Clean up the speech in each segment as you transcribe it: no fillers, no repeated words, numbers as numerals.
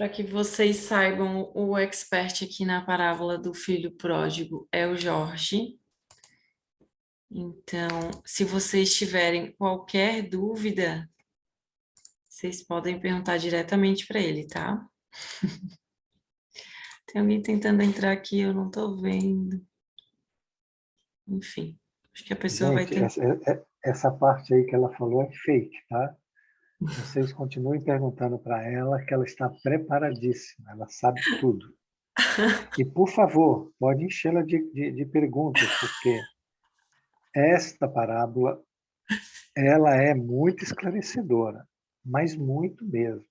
Para que vocês saibam, o expert aqui na parábola do filho pródigo é o Jorge. Então, se vocês tiverem qualquer dúvida, vocês podem perguntar diretamente para ele, tá? Tem alguém tentando entrar aqui, eu não estou vendo. Enfim, acho que a pessoa vai Gente, tentar. essa parte aí que ela falou é fake, tá? Vocês continuem perguntando para ela que ela está preparadíssima, ela sabe tudo. E, por favor, pode enchê-la de perguntas, porque esta parábola ela é muito esclarecedora, mas muito mesmo.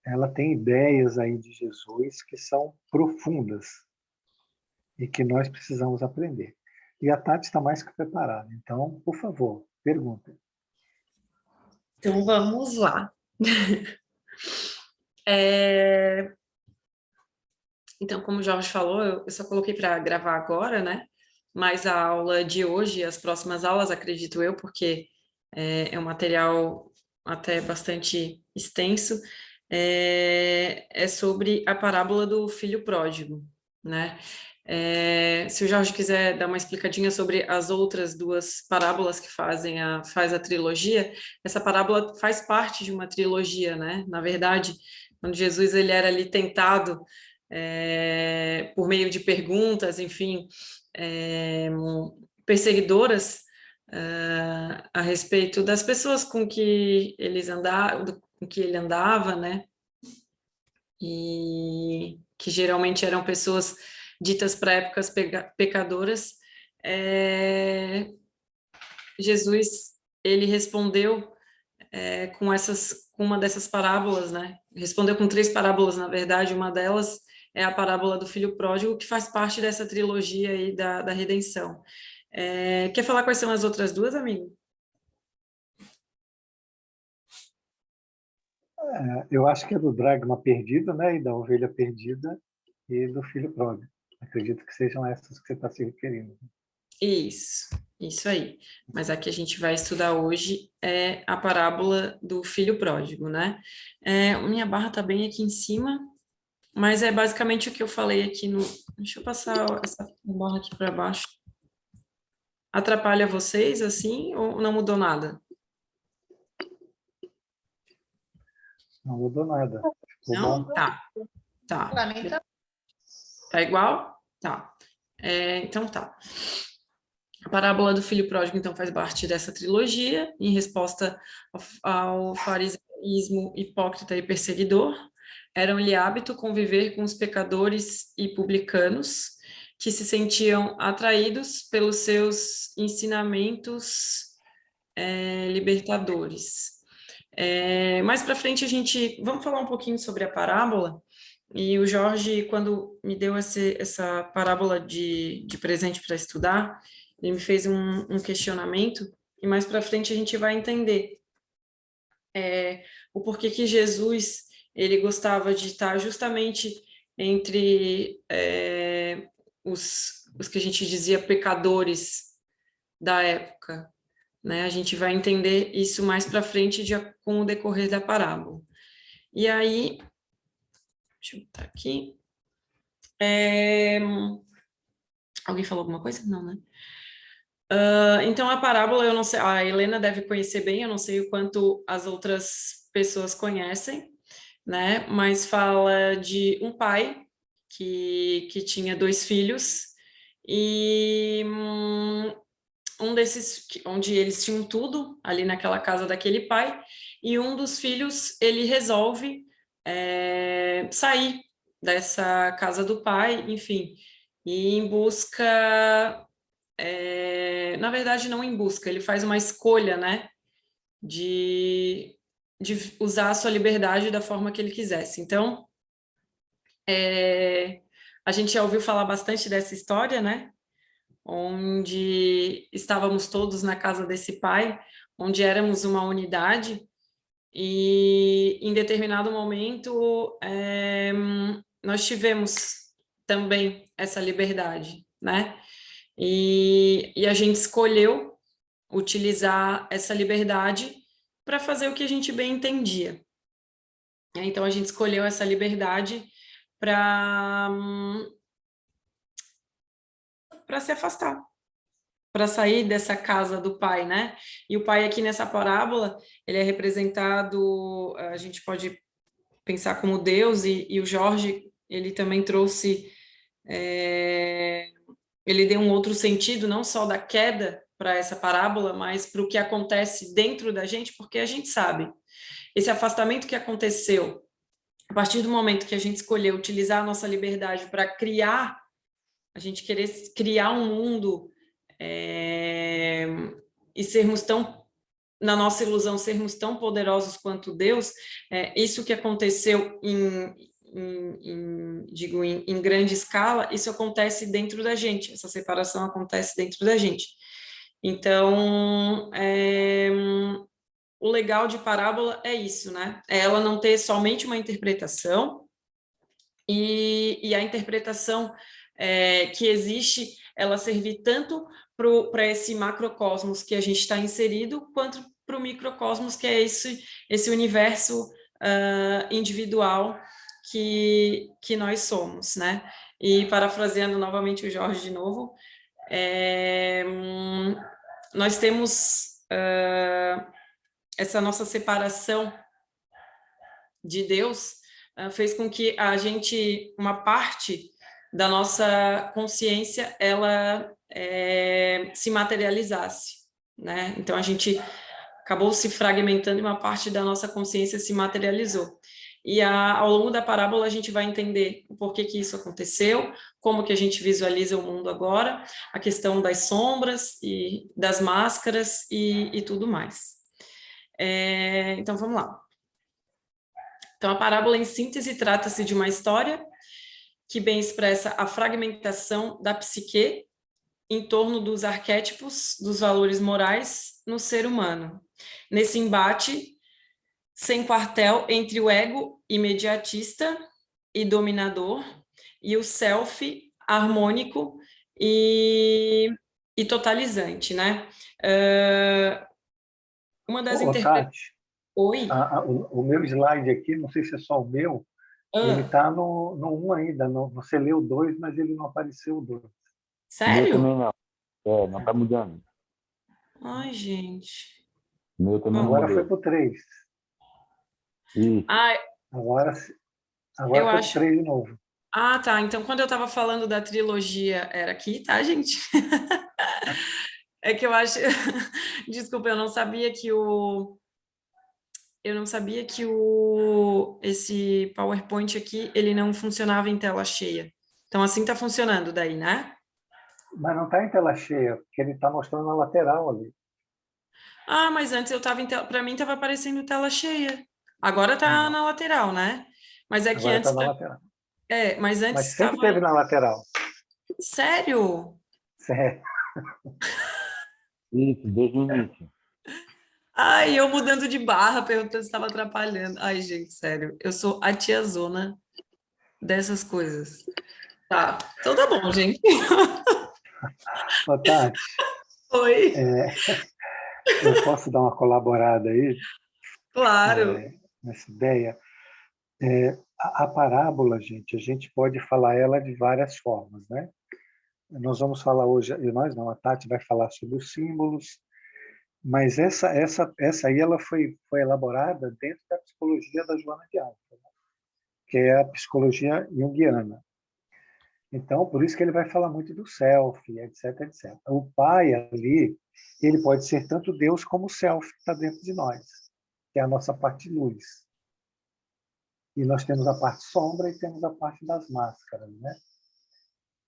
Ela tem ideias aí de Jesus que são profundas e que nós precisamos aprender. E a Tati está mais que preparada. Então, por favor, perguntem. Então, vamos lá. É, Então, como o Jorge falou, eu só coloquei para gravar agora, né? Mas a aula de hoje, as próximas aulas, acredito eu, porque é um material até bastante extenso, é sobre a parábola do filho pródigo, né? Se o Jorge quiser dar uma explicadinha sobre as outras duas parábolas que faz a trilogia, essa parábola faz parte de uma trilogia, né? Na verdade, quando Jesus ele era ali tentado por meio de perguntas, enfim, perseguidoras a respeito das pessoas com que com que ele andava, né? E que geralmente eram pessoas ditas para épocas pecadoras. Jesus ele respondeu com uma dessas parábolas, né? Respondeu com três parábolas, na verdade, uma delas é a parábola do filho pródigo, que faz parte dessa trilogia aí da redenção. Quer falar quais são as outras duas, amigo? Eu acho que é do dragma perdido, né? E da ovelha perdida e do filho pródigo. Acredito que sejam essas que você está se referindo. Isso aí. Mas a que a gente vai estudar hoje é a parábola do filho pródigo, né? Minha barra tá bem aqui em cima, mas é basicamente o que eu falei aqui no. Deixa eu passar essa barra aqui para baixo. Atrapalha vocês assim ou não mudou nada? Não mudou nada. Ficou Não? bom. Tá. Pra mim tá. Tá igual? Tá. Então tá. A parábola do filho pródigo, então, faz parte dessa trilogia, em resposta ao farisaísmo hipócrita e perseguidor. Era-lhe hábito conviver com os pecadores e publicanos, que se sentiam atraídos pelos seus ensinamentos libertadores. Mais para frente, vamos falar um pouquinho sobre a parábola. E o Jorge, quando me deu essa parábola de presente para estudar, ele me fez um questionamento, e mais para frente a gente vai entender o porquê que Jesus ele gostava de estar justamente entre os que a gente dizia pecadores da época, né? A gente vai entender isso mais para frente com o decorrer da parábola. E aí, deixa eu botar aqui. Alguém falou alguma coisa? Não, né? Então, a parábola, eu não sei, a Helena deve conhecer bem, eu não sei o quanto as outras pessoas conhecem, né? Mas fala de um pai que tinha dois filhos, e um desses, onde eles tinham tudo, ali naquela casa daquele pai, e um dos filhos, ele resolve sair dessa casa do pai, enfim, e em busca na verdade, não em busca, ele faz uma escolha, né, de usar a sua liberdade da forma que ele quisesse. Então, a gente já ouviu falar bastante dessa história, né, onde estávamos todos na casa desse pai, onde éramos uma unidade, e em determinado momento nós tivemos também essa liberdade, né, e a gente escolheu utilizar essa liberdade para fazer o que a gente bem entendia. Então, a gente escolheu essa liberdade para se afastar, para sair dessa casa do pai, né? E o pai aqui nessa parábola, ele é representado, a gente pode pensar como Deus, e o Jorge, ele também trouxe, ele deu um outro sentido, não só da queda para essa parábola, mas para o que acontece dentro da gente, porque a gente sabe, esse afastamento que aconteceu, a partir do momento que a gente escolheu utilizar a nossa liberdade para criar, a gente querer criar um mundo, e sermos tão, na nossa ilusão, sermos tão poderosos quanto Deus, isso que aconteceu digo, em grande escala, isso acontece dentro da gente, essa separação acontece dentro da gente. Então, o legal de parábola é isso, né? É ela não ter somente uma interpretação, e a interpretação que existe, ela servir tanto para esse macrocosmos que a gente está inserido, quanto para o microcosmos, que é esse universo individual que nós somos, né? E parafraseando novamente o Jorge de novo, nós temos essa nossa separação de Deus, fez com que a gente, uma parte da nossa consciência, ela se materializasse, né? Então, a gente acabou se fragmentando e uma parte da nossa consciência se materializou. E ao longo da parábola a gente vai entender o porquê que isso aconteceu, como que a gente visualiza o mundo agora, a questão das sombras e das máscaras e tudo mais. Então, vamos lá. Então, a parábola, em síntese, trata-se de uma história que bem expressa a fragmentação da psique em torno dos arquétipos dos valores morais no ser humano. Nesse embate sem quartel entre o ego imediatista e dominador e o self harmônico e totalizante, né? Uma das interpretações... Tati, Oi? o meu slide aqui, não sei se é só o meu, ele está no 1 ainda. Você leu o 2, mas ele não apareceu o 2. O meu Sério? também não. Não está mudando. Ai, gente. O meu também não Agora foi mudou. para o 3. Isso. Ah, Agora eu foi para o acho... 3 de novo. Ah, tá. Então, quando eu estava falando da trilogia, era aqui, tá, gente? É que eu acho... Desculpa, eu não sabia que esse PowerPoint aqui, ele não funcionava em tela cheia. Então, assim tá funcionando daí, né? Mas não está em tela cheia, porque ele está mostrando na lateral ali. Ah, mas antes eu tava em tela... Para mim, tava aparecendo tela cheia. Agora tá Não, na lateral, né? Mas é que agora está antes... na lateral. mas antes Mas sempre estava... teve na lateral. Sério? Sério. Isso, desde o início. Ai, eu mudando de barra, perguntando se estava atrapalhando. Ai, gente, sério, eu sou a tiazona dessas coisas. Tá, então tá bom, gente. Ô, Tati, Oi. eu posso dar uma colaborada aí Claro. nessa ideia? A parábola, gente, a gente pode falar ela de várias formas, né? Nós vamos falar hoje, e nós não, a Tati vai falar sobre os símbolos, mas essa aí ela foi elaborada dentro da psicologia da Joana de Árvore, né? Que é a psicologia junguiana. Então, por isso que ele vai falar muito do self, etc, etc. O pai ali, ele pode ser tanto Deus como o self que está dentro de nós, que é a nossa parte luz. E nós temos a parte sombra e temos a parte das máscaras, né?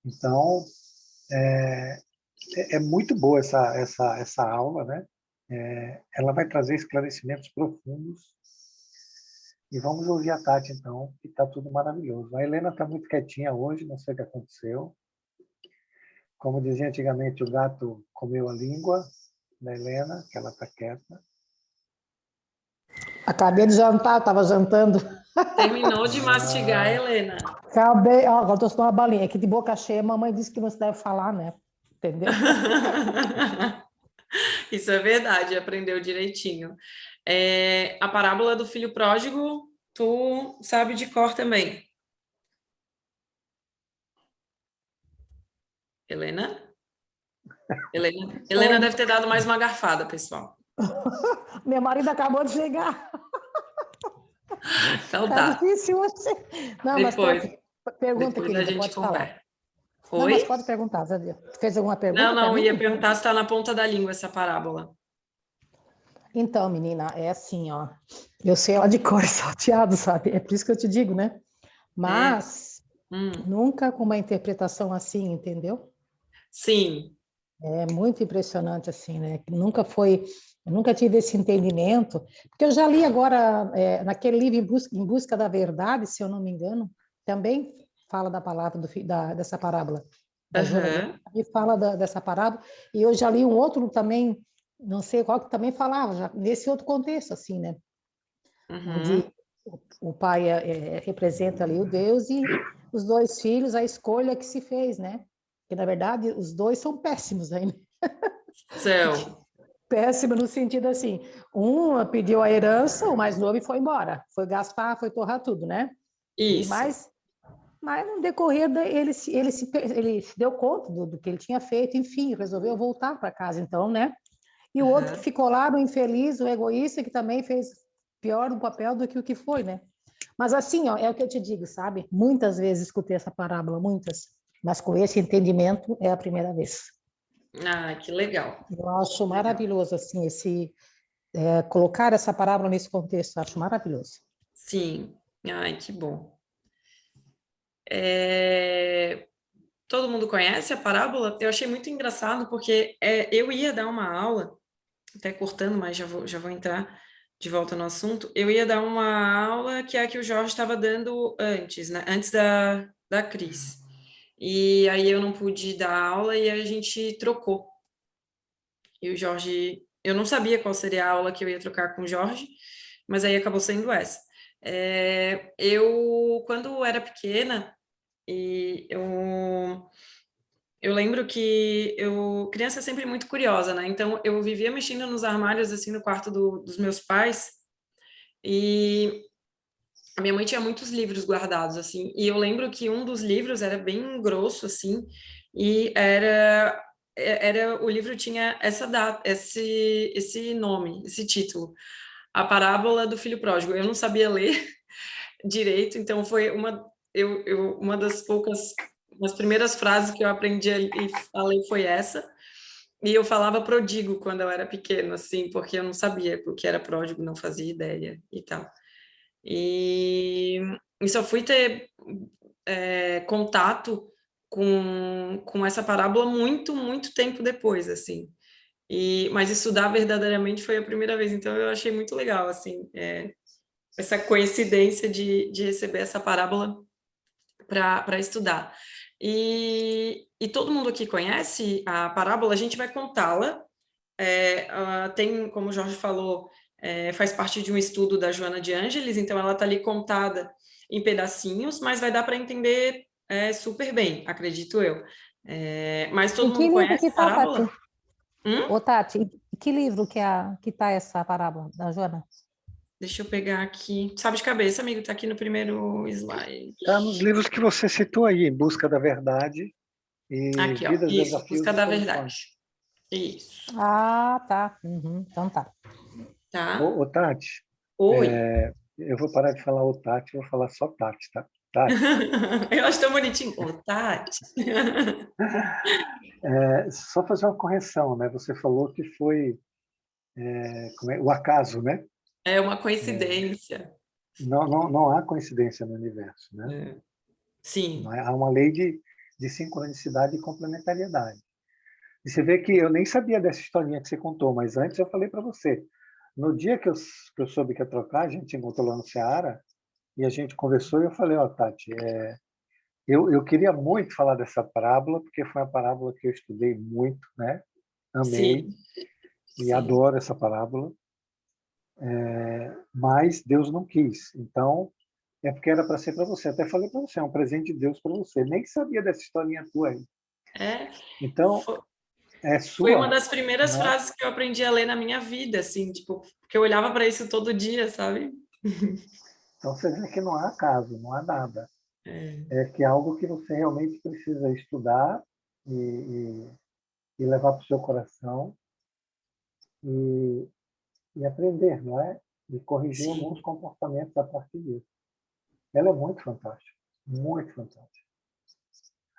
Então, é muito boa essa aula, né? Ela vai trazer esclarecimentos profundos. E vamos ouvir a Tati, então, que está tudo maravilhoso. A Helena está muito quietinha hoje, não sei o que aconteceu. Como dizia antigamente, o gato comeu a língua da Helena, que ela está quieta. Acabei de jantar, estava jantando. Terminou de mastigar, Helena. Acabei, agora estou tomando uma balinha. Aqui de boca cheia, mamãe disse que não se deve falar, né? Entendeu? Isso é verdade, aprendeu direitinho. A parábola do filho pródigo tu sabe de cor também. Helena? Helena Oi. deve ter dado mais uma garfada, pessoal. Meu marido acabou de chegar. Então Tá tá. difícil hoje. Não, mas Depois, pergunta, depois a querida, gente pode falar. conversa. Não, mas Oi? pode perguntar, Zadia. Fez alguma Não, pergunta para não, mim? ia perguntar se está na ponta da língua essa parábola. Então, menina, é assim, ó. Eu sei ela de cor e salteado, sabe? É por isso que eu te digo, né? É. Mas Hum, nunca com uma interpretação assim, entendeu? sim. É muito impressionante assim, né? Eu nunca tive esse entendimento, porque eu já li agora naquele livro Em Busca da Verdade, se eu não me engano, também fala da palavra dessa parábola da Joana de Ângeles, Aham. e fala dessa parábola, e eu já li um outro também, não sei qual que também falava, já, nesse outro contexto, assim, né? Uhum. Onde o pai representa ali o Deus e os dois filhos, a escolha que se fez, né? Porque, na verdade, os dois são péssimos ainda. Céu. Péssimo no sentido assim, um pediu a herança, o mais novo e foi embora. Foi gastar, foi torrar tudo, né? E Isso. mas no decorrer ele se deu conta do que ele tinha feito, enfim, resolveu voltar para casa, então, né? E o outro que Aham. ficou lá, o infeliz, o egoísta, que também fez pior o papel do que o que foi, né? Mas assim, ó, é o que eu te digo, sabe? Muitas vezes escutei essa parábola, muitas, mas com esse entendimento é a primeira vez. Ah, que legal. Eu acho Legal. maravilhoso, assim, colocar essa parábola nesse contexto, acho maravilhoso. Sim. Ai, que bom. É, todo mundo conhece a parábola? Eu achei muito engraçado porque eu ia dar uma aula, até cortando, mas já vou entrar de volta no assunto. Eu ia dar uma aula que é a que o Jorge estava dando antes, né? Antes da Cris. E aí eu não pude dar aula e a gente trocou. E o Jorge, eu não sabia qual seria a aula que eu ia trocar com o Jorge, mas aí acabou sendo essa. Quando era pequena, e eu lembro que criança é sempre muito curiosa, né? Então eu vivia mexendo nos armários assim no quarto dos meus pais e a minha mãe tinha muitos livros guardados assim. E eu lembro que um dos livros era bem grosso assim e era o livro tinha essa data, esse nome, esse título, A Parábola do Filho Pródigo. Eu não sabia ler direito, então foi uma das das primeiras frases que eu aprendi a ler foi essa. E eu falava pródigo quando eu era pequeno, assim, porque eu não sabia o que era pródigo, não fazia ideia e tal. E, e só fui ter contato com essa parábola muito, muito tempo depois, assim. Mas estudar verdadeiramente foi a primeira vez, então eu achei muito legal, assim, essa coincidência de receber essa parábola para estudar. E todo mundo aqui conhece a parábola, a gente vai contá-la. Tem, como o Jorge falou, faz parte de um estudo da Joana de Ângeles, então ela está ali contada em pedacinhos, mas vai dar para entender super bem, acredito eu. Mas Em todo que mundo livro conhece que a tá, Tati? parábola? Ô, Tati, em que livro que tá essa parábola da Joana? Deixa eu pegar aqui. Sabe de cabeça, amigo? Está aqui no primeiro slide. Está nos livros que você citou aí, Em Busca da Verdade e Aqui, ó. Vidas, Isso, Desafios Busca e da Soluções. Verdade. Isso, Ah, tá. Uhum, então tá. tá? Ô, Tati, Oi. eu vou parar de falar o Tati, vou falar só Tati, tá? Tati, Eu acho tão bonitinho. Ô, Tati. só fazer uma correção, né? Você falou que foi o acaso, né? É uma coincidência. Não há coincidência no universo, né? É. Sim, Há uma lei de sincronicidade e complementariedade. E você vê que eu nem sabia dessa historinha que você contou, mas antes eu falei para você. No dia que eu soube que ia trocar, a gente encontrou lá no Ceará e a gente conversou e eu falei, ó, Tati, eu queria muito falar dessa parábola, porque foi uma parábola que eu estudei muito, né? Amei sim, e sim. adoro essa parábola, mas Deus não quis. Então, é porque era para ser para você. Até falei para você, é um presente de Deus para você. Nem sabia dessa historinha tua aí. É, Então, fo- é foi uma sua, das primeiras né? frases que eu aprendi a ler na minha vida, assim, tipo, porque eu olhava para isso todo dia, sabe? Então, você vê que não há acaso, não há nada. É, É que é algo que você realmente precisa estudar e, e levar para o seu coração e, e aprender, não é? E corrigir alguns sim. comportamentos a partir disso. Ela é muito fantástica, muito fantástica.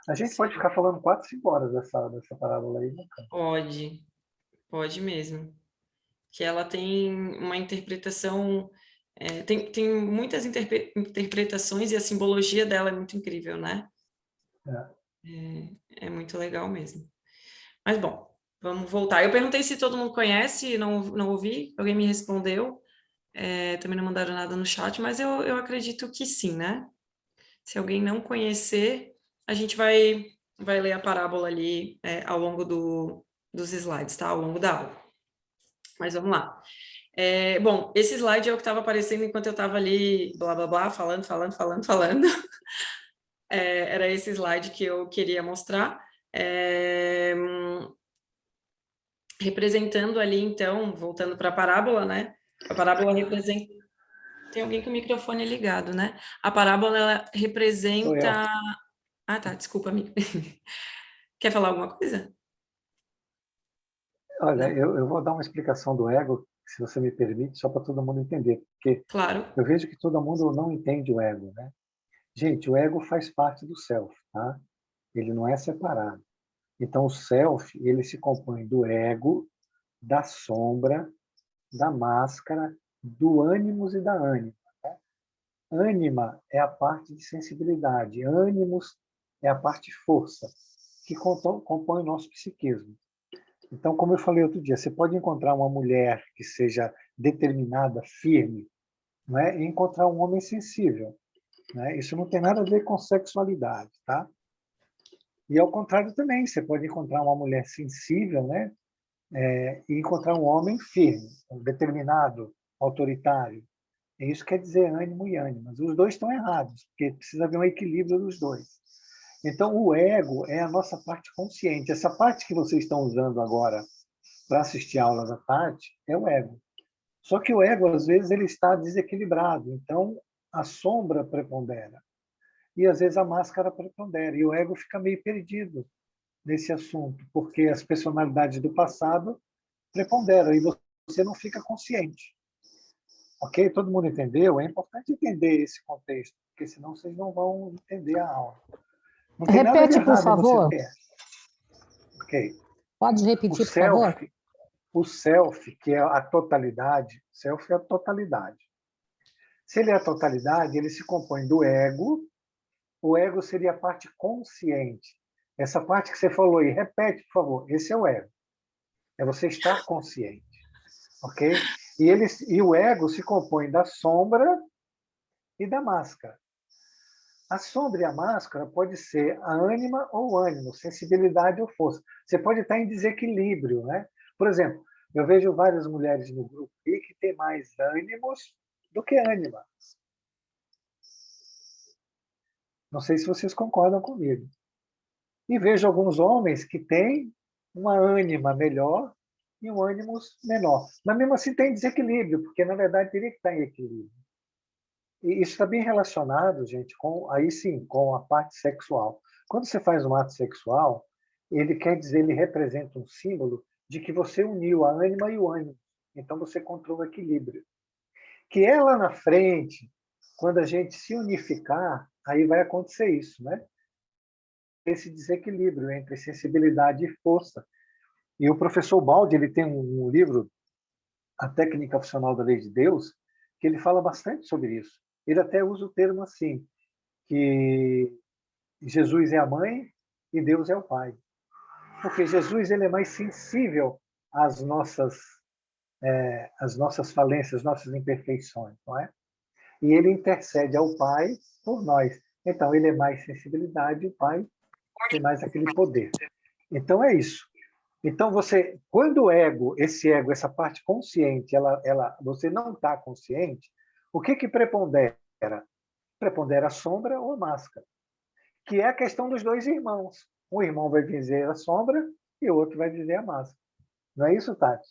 A gente pode Sim. ficar falando 4, 5 horas dessa parábola aí, né, cara? Pode, pode mesmo. Que ela tem uma interpretação, tem muitas interpretações e a simbologia dela é muito incrível, né? É. É muito legal mesmo. Mas bom, vamos voltar. Eu perguntei se todo mundo conhece, não ouvi, alguém me respondeu. Também não mandaram nada no chat, mas eu acredito que sim, né? Se alguém não conhecer, a gente vai ler a parábola ali ao longo dos slides, tá? Ao longo da aula. Mas vamos lá. Bom, esse slide é o que estava aparecendo enquanto eu estava ali, blá, blá, blá, falando. Era esse slide que eu queria mostrar. Representando ali, então, voltando para a parábola, né? A parábola representa. Tem alguém com o microfone ligado, né? A parábola ela Sou eu. representa. Ah, tá, desculpa, amigo. Quer falar alguma coisa? Olha, Não? eu vou dar uma explicação do ego, se você me permite, só para todo mundo entender, porque Claro. eu vejo que todo mundo não entende o ego, né? Gente, o ego faz parte do self, tá? Ele não é separado. Então, o self, ele se compõe do ego, da sombra, da máscara, do ânimos e da ânima. Né? Ânima é a parte de sensibilidade, ânimos é a parte força, que compõe o nosso psiquismo. Então, como eu falei outro dia, você pode encontrar uma mulher que seja determinada, firme, não é? E encontrar um homem sensível. Né? Isso não tem nada a ver com sexualidade, tá? E ao contrário também, você pode encontrar uma mulher sensível, né? E encontrar um homem firme, determinado, autoritário. E isso quer dizer ânimo e ânimas. Os dois estão errados, porque precisa haver um equilíbrio dos dois. Então, o ego é a nossa parte consciente. Essa parte que vocês estão usando agora para assistir aulas da Tati é o ego. Só que o ego, às vezes, ele está desequilibrado. Então, a sombra prepondera. E, às vezes, a máscara prepondera. E o ego fica meio perdido nesse assunto, porque as personalidades do passado preponderam e você não fica consciente. Ok? Todo mundo entendeu? É importante entender esse contexto, porque senão vocês não vão entender a aula. Não tem nada de Repete, por errado em você favor. ter. Ok? Pode O repetir, por favor? self, o self, que é a totalidade, self é a totalidade. Se ele é a totalidade, ele se compõe do ego. O ego seria a parte consciente. Essa parte que você falou aí, repete, por favor. Esse é o ego. É você estar consciente. Ok? E o ego se compõe da sombra e da máscara. A sombra e a máscara pode ser a ânima ou o ânimo, sensibilidade ou força. Você pode estar em desequilíbrio, né? Por exemplo, eu vejo várias mulheres no grupo aí que têm mais ânimos do que ânima. Não sei se vocês concordam comigo. E vejo alguns homens que têm uma ânima melhor e um ânimo menor. Mas mesmo assim tem desequilíbrio, porque na verdade teria que estar em equilíbrio. E isso está bem relacionado, gente, com aí sim, com a parte sexual. Quando você faz um ato sexual, ele quer dizer, ele representa um símbolo de que você uniu a ânima e o ânimo. Então você encontrou o equilíbrio. Que é lá na frente, quando a gente se unificar, aí vai acontecer isso, né? Esse desequilíbrio entre sensibilidade e força. E o professor Baldi, ele tem um livro, A Técnica Funcional da Lei de Deus, que ele fala bastante sobre isso. Ele até usa o termo assim, que Jesus é a mãe e Deus é o pai. Porque Jesus ele é mais sensível às nossas falências, às nossas imperfeições, não é? E ele intercede ao Pai por nós. Então, ele é mais sensibilidade, o Pai tem mais aquele poder. Então, é isso. Então, quando o ego, essa parte consciente, você não está consciente, o que prepondera? Prepondera a sombra ou a máscara? Que é a questão dos dois irmãos. Um irmão vai dizer a sombra e o outro vai dizer a máscara. Não é isso, Tati?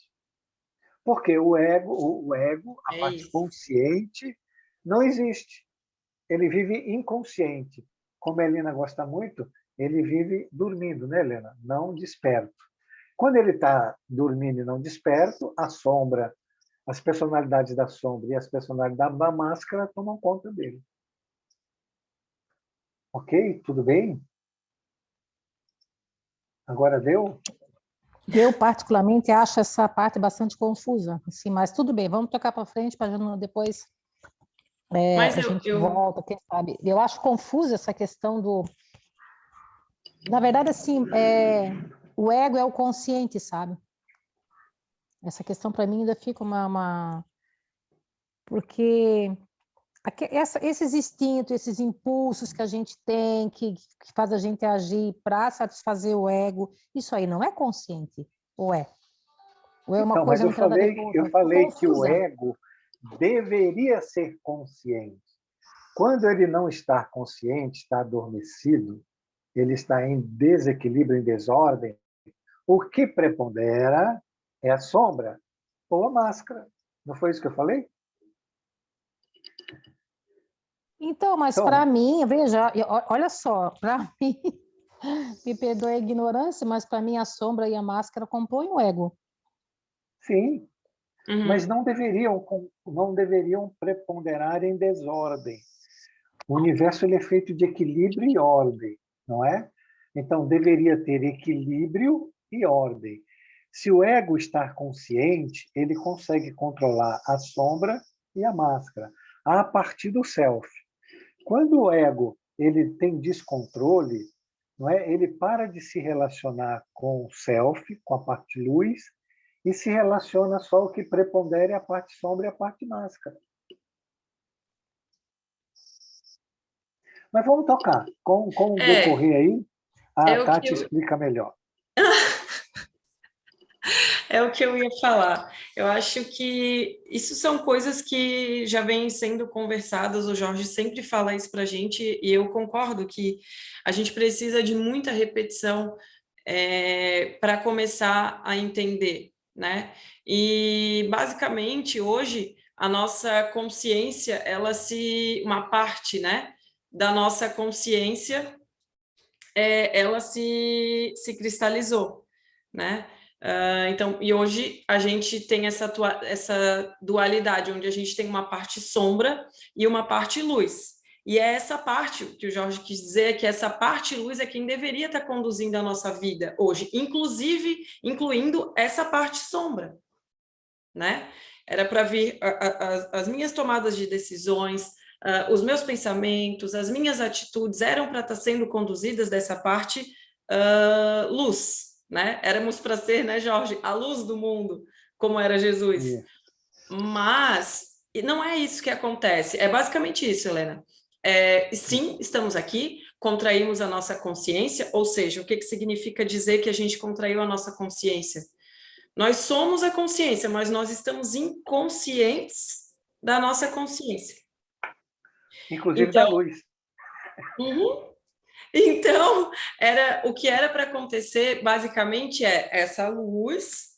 Porque o ego, a É parte isso. consciente, Não existe. Ele vive inconsciente. Como a Helena gosta muito, ele vive dormindo, né, Helena? Não desperto. Quando ele está dormindo e não desperto, a sombra, as personalidades da sombra e as personalidades da máscara tomam conta dele. Ok? Tudo bem? Agora deu? Eu, particularmente, acho essa parte bastante confusa, assim, mas tudo bem, vamos tocar para frente para depois Mas a gente eu volta, quem sabe. Eu acho confusa essa questão do... Na verdade, assim, o ego é o consciente, sabe? Essa questão, para mim, ainda fica Porque esses instintos, esses impulsos que a gente tem, que faz a gente agir para satisfazer o ego, isso aí não é consciente, ou é? Ou é uma Então, mas coisa não tem nada a ver com a eu outra? falei que o Confusa. ego deveria ser consciente. Quando ele não está consciente, está adormecido, ele está em desequilíbrio, em desordem, o que prepondera é a sombra ou a máscara. Não foi isso que eu falei? Então, mas para Então, mim, veja, olha só, para mim, me perdoe a ignorância, mas para mim a sombra e a máscara compõem o ego. sim, mas uhum. não deveriam preponderar em desordem. O universo ele é feito de equilíbrio e ordem, não é? Então, deveria ter equilíbrio e ordem. Se o ego estar consciente, ele consegue controlar a sombra e a máscara, a partir do self. Quando o ego ele tem descontrole, não é? Ele para de se relacionar com o self, com a parte luz, e se relaciona só o que prepondera é a parte sombra e a parte máscara. Mas vamos tocar. Com o É, decorrer aí, a é o que Tati eu, explica melhor. é o que eu ia falar. Eu acho que isso são coisas que já vêm sendo conversadas. O Jorge sempre fala isso para a gente, e eu concordo que a gente precisa de muita repetição para começar a entender, né? E basicamente hoje a nossa consciência, uma parte, né, da nossa consciência, ela se cristalizou, né? Então, e hoje a gente tem essa dualidade, onde a gente tem uma parte sombra e uma parte luz. E é essa parte, o que o Jorge quis dizer, é que essa parte luz é quem deveria estar conduzindo a nossa vida hoje, incluindo essa parte sombra, né? Era para vir as minhas tomadas de decisões, os meus pensamentos, as minhas atitudes eram para estar sendo conduzidas dessa parte luz, né? Éramos para ser, né, Jorge, a luz do mundo, como era Jesus. Isso. Mas não é isso que acontece. É basicamente isso, Helena. Sim, estamos aqui, contraímos a nossa consciência, ou seja, o que significa dizer que a gente contraiu a nossa consciência? Nós somos a consciência, mas nós estamos inconscientes da nossa consciência. Inclusive da Então, luz. uhum. Então, o que era para acontecer, basicamente, é essa luz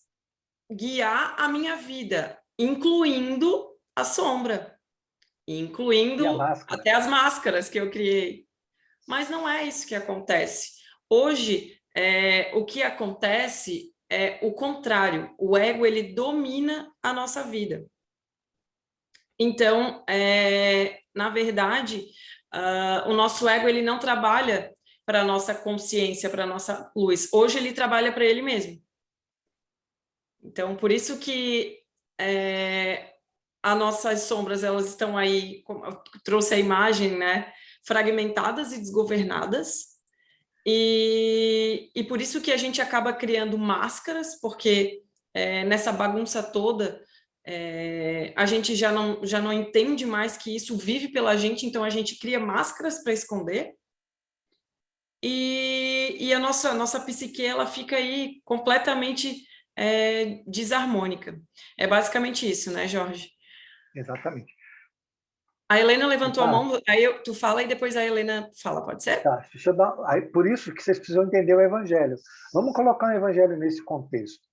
guiar a minha vida, incluindo a sombra, E a incluindo máscara. até as máscaras que eu criei. Mas não é isso que acontece. Hoje, o que acontece é o contrário. O ego, ele domina a nossa vida. Então, na verdade, o nosso ego ele não trabalha para a nossa consciência, para a nossa luz. Hoje ele trabalha para ele mesmo. Então, por isso que as nossas sombras elas estão aí, como eu trouxe a imagem, né, fragmentadas e desgovernadas. E por isso que a gente acaba criando máscaras, porque nessa bagunça toda a gente já não entende mais que isso vive pela gente, então a gente cria máscaras para esconder. E a nossa psique ela fica aí completamente desarmônica. É basicamente isso, né, Jorge? Exatamente. A Helena levantou a Tá, mão, tu fala e depois a Helena fala, pode ser? tá. Deixa eu dar... Aí, por isso que vocês precisam entender o Evangelho. Vamos colocar o Evangelho nesse contexto.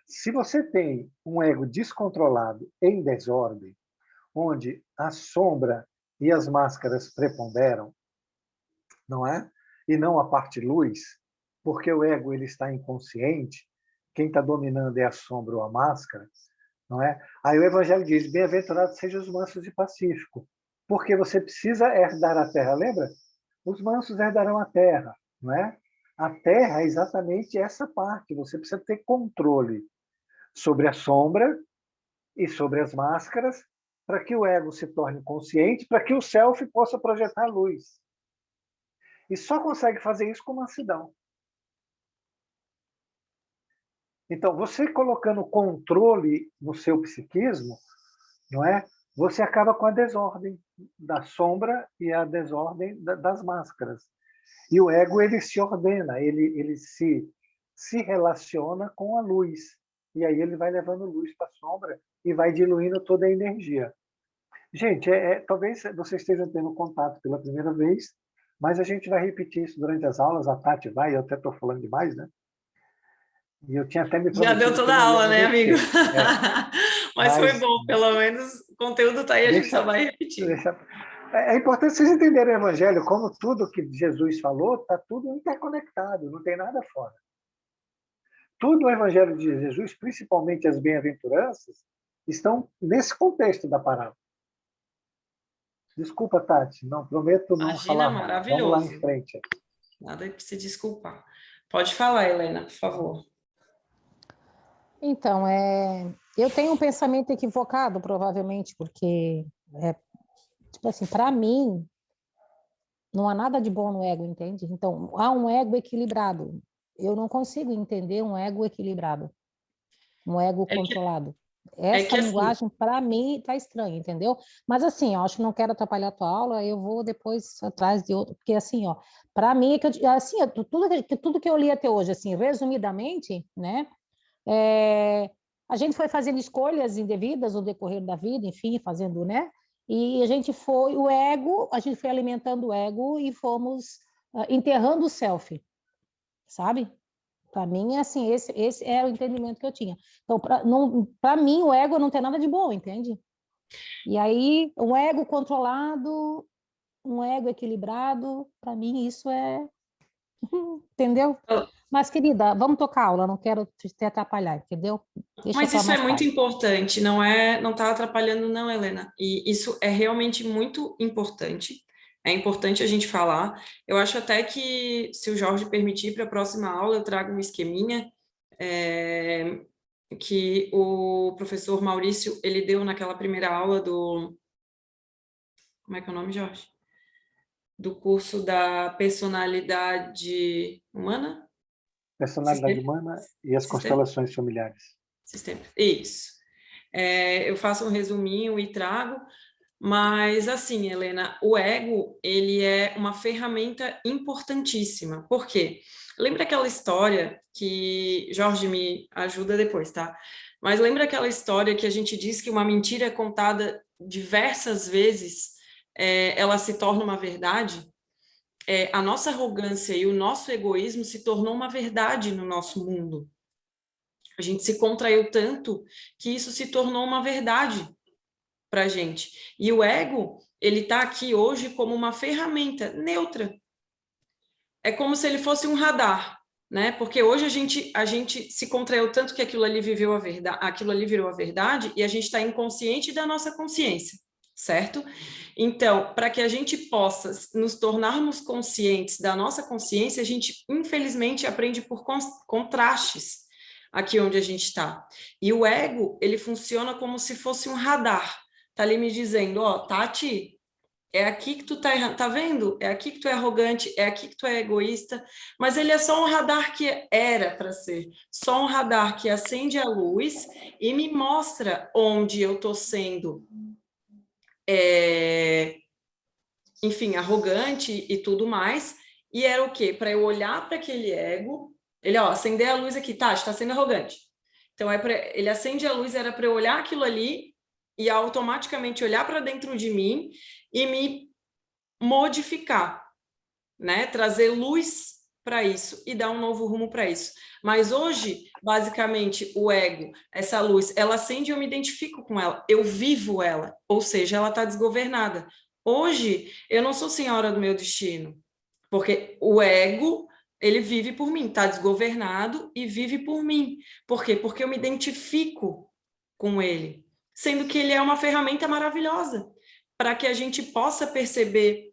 Se você tem um ego descontrolado, em desordem, onde a sombra e as máscaras preponderam, não é? E não a parte luz, porque o ego ele está inconsciente, quem está dominando é a sombra ou a máscara, não é? Aí o Evangelho diz, bem-aventurados sejam os mansos e pacíficos, porque você precisa herdar a terra, lembra? Os mansos herdarão a terra, não é? A terra é exatamente essa parte, você precisa ter controle sobre a sombra e sobre as máscaras, para que o ego se torne consciente, para que o self possa projetar luz. E só consegue fazer isso com mansidão. Então, você colocando controle no seu psiquismo, não é? Você acaba com a desordem da sombra e a desordem das máscaras. E o ego ele se ordena, ele se relaciona com a luz. E aí ele vai levando luz para a sombra e vai diluindo toda a energia. Gente, talvez vocês estejam tendo contato pela primeira vez, mas a gente vai repetir isso durante as aulas. A Tati vai, eu até estou falando demais, né? E eu tinha até me Já deu prometido que toda a não ia aula, me né, amigo? mexer. Mas foi Mas bom, pelo menos o conteúdo tá aí, a gente só vai repetir. É importante vocês entenderem o Evangelho, como tudo que Jesus falou, está tudo interconectado, não tem nada fora. Tudo o Evangelho de Jesus, principalmente as bem-aventuranças, estão nesse contexto da parábola. Desculpa, Tati, não prometo não Imagina, falar mais. Vamos lá em maravilhoso. frente. Nada que se desculpar. Pode falar, Helena, por favor. Então, eu tenho um pensamento equivocado, provavelmente, porque, tipo assim, para mim, não há nada de bom no ego, entende? Então, há um ego equilibrado. Eu não consigo entender um ego equilibrado, um ego controlado. Essa assim, linguagem, para mim, está estranha, entendeu? Mas, assim, eu acho que não quero atrapalhar a tua aula, eu vou depois atrás de outro, porque, assim, ó, para mim, assim, tudo que eu li até hoje, assim, resumidamente, né? A gente foi fazendo escolhas indevidas no decorrer da vida, enfim, fazendo, né? E a gente foi alimentando o ego e fomos enterrando o self, sabe? Para mim, assim, esse é o entendimento que eu tinha. Então, para mim, o ego não tem nada de bom, entende? E aí, um ego controlado, um ego equilibrado, para mim, isso é. Entendeu? Mas, querida, vamos tocar a aula, não quero te atrapalhar, entendeu? Deixa a Mas tua isso é mais muito paz. importante, não está atrapalhando, não, Helena. E isso é realmente muito importante. É importante a gente falar. Eu acho até que, se o Jorge permitir, para a próxima aula eu trago um esqueminha que o professor Maurício, ele deu naquela primeira aula do... Como é que é o nome, Jorge? Do curso da personalidade humana? Personalidade humana e as constelações familiares. Isso. Eu faço um resuminho e trago, mas assim, Helena, o ego, ele é uma ferramenta importantíssima. Por quê? Lembra aquela história que... Jorge, me ajuda depois, tá? Mas lembra aquela história que a gente diz que uma mentira contada diversas vezes, ela se torna uma verdade? A nossa arrogância e o nosso egoísmo se tornou uma verdade no nosso mundo. A gente se contraiu tanto que isso se tornou uma verdade para a gente. E o ego, ele está aqui hoje como uma ferramenta neutra. É como se ele fosse um radar, né? Porque hoje a gente se contraiu tanto que aquilo ali virou a verdade e a gente está inconsciente da nossa consciência, certo? Então, para que a gente possa nos tornarmos conscientes da nossa consciência, a gente, infelizmente, aprende por contrastes aqui onde a gente está. E o ego, ele funciona como se fosse um radar. Tá ali me dizendo, ó, Tati, é aqui que tu tá errando, tá vendo? É aqui que tu é arrogante, é aqui que tu é egoísta, mas ele é só um radar que era para ser, só um radar que acende a luz e me mostra onde eu tô sendo, enfim, arrogante e tudo mais, e era o quê? Para eu olhar para aquele ego, ele, ó, acender a luz aqui, tá, está sendo arrogante. Então, ele acende a luz, era para eu olhar aquilo ali e automaticamente olhar para dentro de mim e me modificar, né? Trazer luz para isso e dar um novo rumo para isso. Mas hoje, basicamente, o ego, essa luz, ela acende e eu me identifico com ela, eu vivo ela, ou seja, ela está desgovernada. Hoje, eu não sou senhora do meu destino, porque o ego, ele vive por mim, está desgovernado e vive por mim. Por quê? Porque eu me identifico com ele, sendo que ele é uma ferramenta maravilhosa para que a gente possa perceber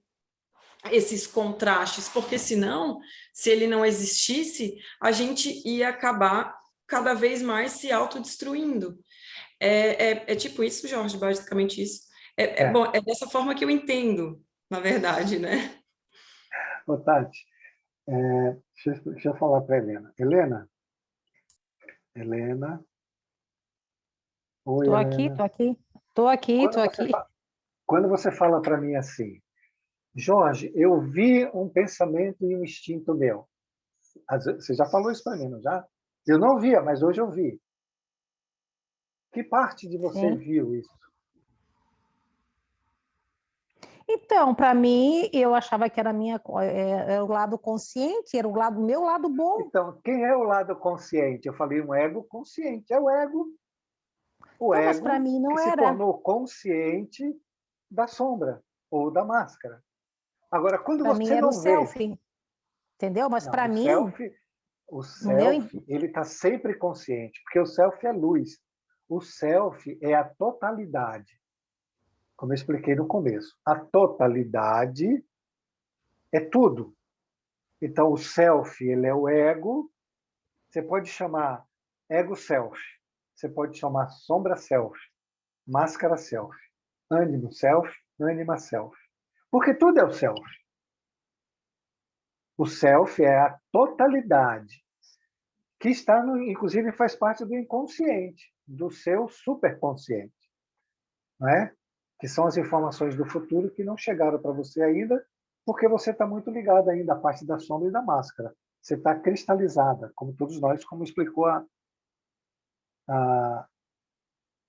esses contrastes, porque senão, se ele não existisse, a gente ia acabar cada vez mais se autodestruindo. É tipo isso, Jorge, basicamente isso. Bom, é dessa forma que eu entendo, na verdade, né? Ô, Tati, deixa eu falar para a Helena. Helena. Oi, Estou aqui, Helena. estou aqui, estou aqui, estou aqui. Quando você fala para mim assim, Jorge, eu vi um pensamento e um instinto meu. Você já falou isso para mim, não já? Eu não via, mas hoje eu vi. Que parte de você Sim. viu isso? Então, para mim, eu achava que era era o lado consciente, era o meu lado bom. Então, quem é o lado consciente? Eu falei um ego consciente. É o ego. O Não, mas para ego mim que não se era. tornou consciente da sombra ou da máscara. Agora, quando Para mim você era o não vê... selfie, entendeu? Mas Não, para mim, o no meu, self, ele está sempre consciente, porque o self é luz. O self é a totalidade. Como eu expliquei no começo. A totalidade é tudo. Então, o self, ele é o ego. Você pode chamar ego self. Você pode chamar sombra self, máscara self, ânimo self, ânima self. Porque tudo é o self. O self é a totalidade, que está, inclusive, faz parte do inconsciente, do seu superconsciente, não é? Que são as informações do futuro que não chegaram para você ainda, porque você está muito ligado ainda à parte da sombra e da máscara. Você está cristalizada, como todos nós, como explicou a,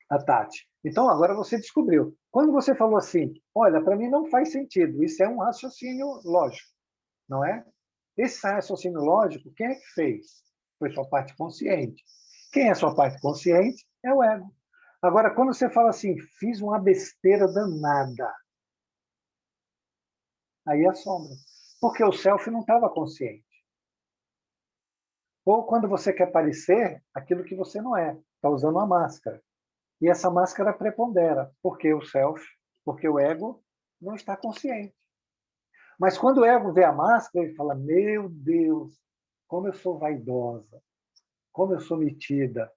a Tati. Então, agora você descobriu. Quando você falou assim, olha, para mim não faz sentido, isso é um raciocínio lógico, não é? Esse raciocínio lógico, quem é que fez? Foi sua parte consciente. Quem é sua parte consciente? É o ego. Agora, quando você fala assim, fiz uma besteira danada, aí é a sombra. Porque o self não estava consciente. Ou quando você quer parecer aquilo que você não é, está usando uma máscara. E essa máscara prepondera, porque o self, porque o ego não está consciente. Mas quando o ego vê a máscara, ele fala, meu Deus, como eu sou vaidosa, como eu sou metida.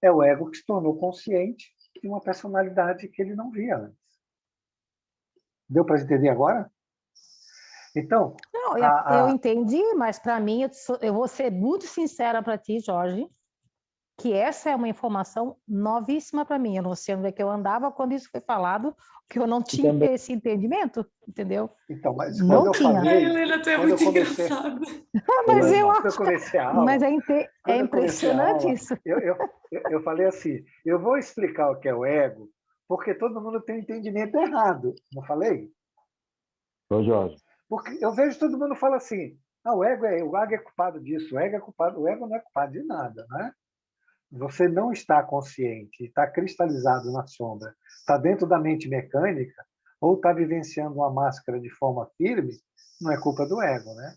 É o ego que se tornou consciente de uma personalidade que ele não via antes. Deu para entender agora? Então, não, eu entendi, mas para mim, eu vou ser muito sincera para ti, Jorge, que essa é uma informação novíssima para mim. Eu não sei onde é que eu andava quando isso foi falado, que eu não tinha esse entendimento, entendeu? Então, mas não quando eu tinha. falei, Helena, tu é quando eu muito comecei, engraçada. Mas eu quando eu acho, comecei a mas aula, é quando eu comecei a impressionante aula, isso. eu falei assim, eu vou explicar o que é o ego, porque todo mundo tem um entendimento errado. Não falei? Ô, Jorge, Porque eu vejo todo mundo fala assim, o ego é culpado disso, o ego é culpado, o ego não é culpado de nada, né? Você não está consciente, está cristalizado na sombra, está dentro da mente mecânica, ou está vivenciando uma máscara de forma firme, não é culpa do ego, né?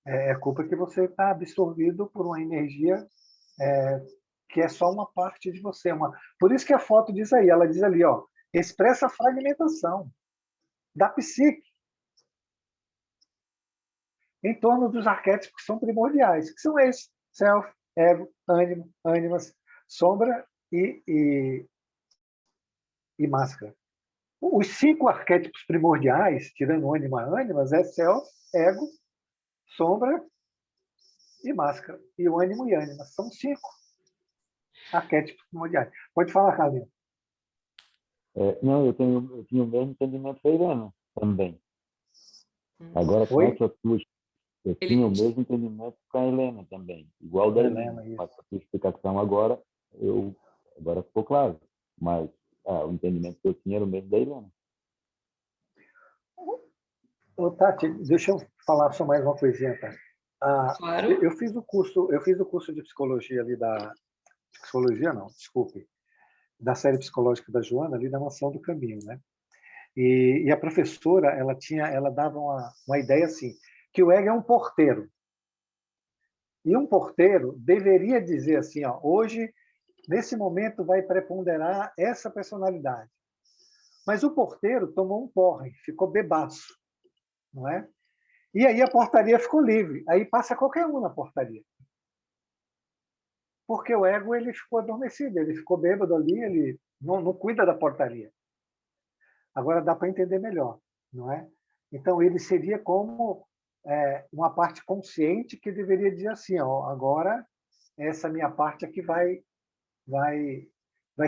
É culpa que você está absorvido por uma energia que é só uma parte de você. Por isso que a foto diz aí, ela diz ali, ó, expressa a fragmentação da psique em torno dos arquétipos que são primordiais, que são esses: self, ego, ânimo, ânimas, sombra e máscara. Os 5 arquétipos primordiais, tirando ânima, ânimas, é self, ego, sombra e máscara. E o ânimo e ânima. São 5 arquétipos primordiais. Pode falar, Carlinhos. não, eu tinha o mesmo entendimento da Helena também. Agora, com Oi? essa tua, eu tinha o mesmo entendimento com a Helena também, igual da Helena. Com a tua explicação agora ficou claro. Mas o entendimento que eu tinha era o mesmo da Helena. Ô, Tati, deixa eu falar só mais uma coisinha, tá? Claro. Eu fiz o curso de psicologia ali psicologia não, desculpe, da série psicológica da Joana, ali da Mansão do Caminho, né? E a professora, ela dava uma ideia assim, que o ego é um porteiro. E um porteiro deveria dizer assim, ó, hoje, nesse momento, vai preponderar essa personalidade. Mas o porteiro tomou um porre, ficou bebaço, não é? E aí a portaria ficou livre. Aí passa qualquer um na portaria. Porque o ego ele ficou adormecido, ele ficou bêbado ali, ele não cuida da portaria. Agora dá para entender melhor, não é? Então ele seria como uma parte consciente que deveria dizer assim, ó, agora essa minha parte aqui vai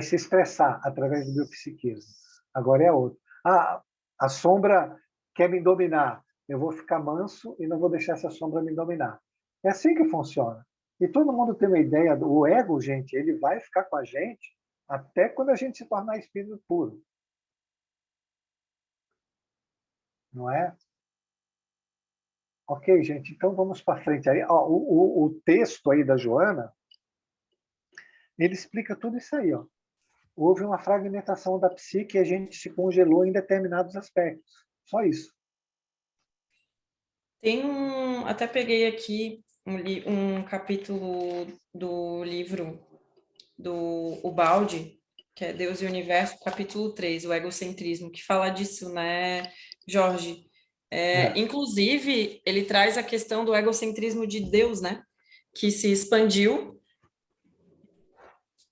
se expressar através do meu psiquismo. Agora é a outra. A sombra quer me dominar. Eu vou ficar manso e não vou deixar essa sombra me dominar. É assim que funciona. E todo mundo tem uma ideia. O ego, gente, ele vai ficar com a gente até quando a gente se tornar espírito puro. Não é? Ok, gente, então vamos para frente. Aí, ó, o texto aí da Joana, ele explica tudo isso aí. Ó. Houve uma fragmentação da psique e a gente se congelou em determinados aspectos. Só isso. Até peguei aqui um capítulo do livro do Ubaldi, que é Deus e o Universo, capítulo 3, o egocentrismo, que fala disso, né, Jorge? Inclusive, ele traz a questão do egocentrismo de Deus, né? Que se expandiu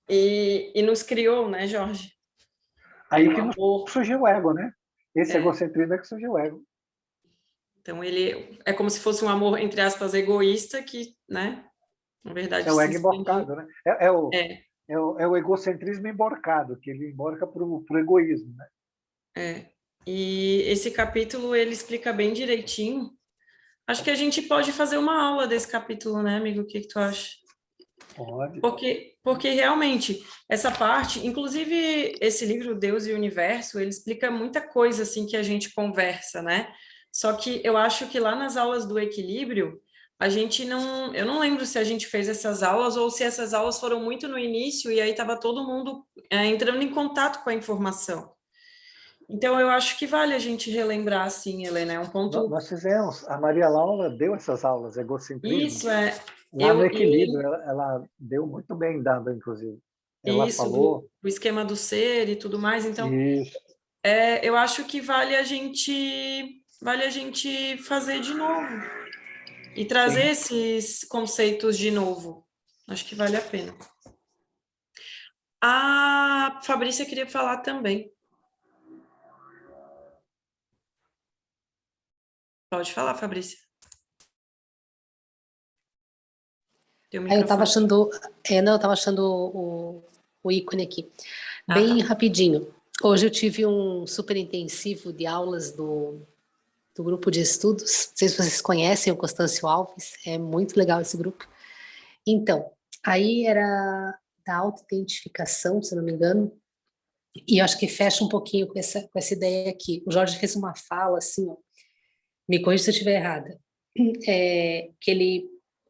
e nos criou, né, Jorge? Aí que surgiu o ego, né? Esse egocentrismo é que surgiu o ego. Então, ele é como se fosse um amor, entre aspas, egoísta, que, né, na verdade... É o ego emborcado, né? É o egocentrismo emborcado, que ele emborca para o egoísmo, né? E esse capítulo, ele explica bem direitinho. Acho que a gente pode fazer uma aula desse capítulo, né, amigo? O que tu acha? Pode. Porque realmente, essa parte, inclusive esse livro Deus e o Universo, ele explica muita coisa, assim, que a gente conversa, né? Só que eu acho que lá nas aulas do equilíbrio, eu não lembro se a gente fez essas aulas ou se essas aulas foram muito no início e aí estava todo mundo entrando em contato com a informação. Então, eu acho que vale a gente relembrar, assim, Helena, é um ponto... Nós fizemos, a Maria Laura deu essas aulas, egocentrismo. Isso, Lá no equilíbrio, ela deu muito bem dada, inclusive. Ela falou... o esquema do ser e tudo mais, então... Isso. Eu acho que vale a gente fazer de novo e trazer esses conceitos de novo. Acho que vale a pena. A Fabrícia queria falar também. Pode falar, Fabrícia. Eu estava achando, eu estava achando o ícone aqui. Bem rapidinho. Hoje eu tive um super intensivo de aulas do grupo de estudos. Não sei se vocês conhecem o Constâncio Alves, é muito legal esse grupo. Então, aí era da autoidentificação, se não me engano, e eu acho que fecha um pouquinho com essa ideia aqui. O Jorge fez uma fala assim, ó, me corrija se eu estiver errada, que ele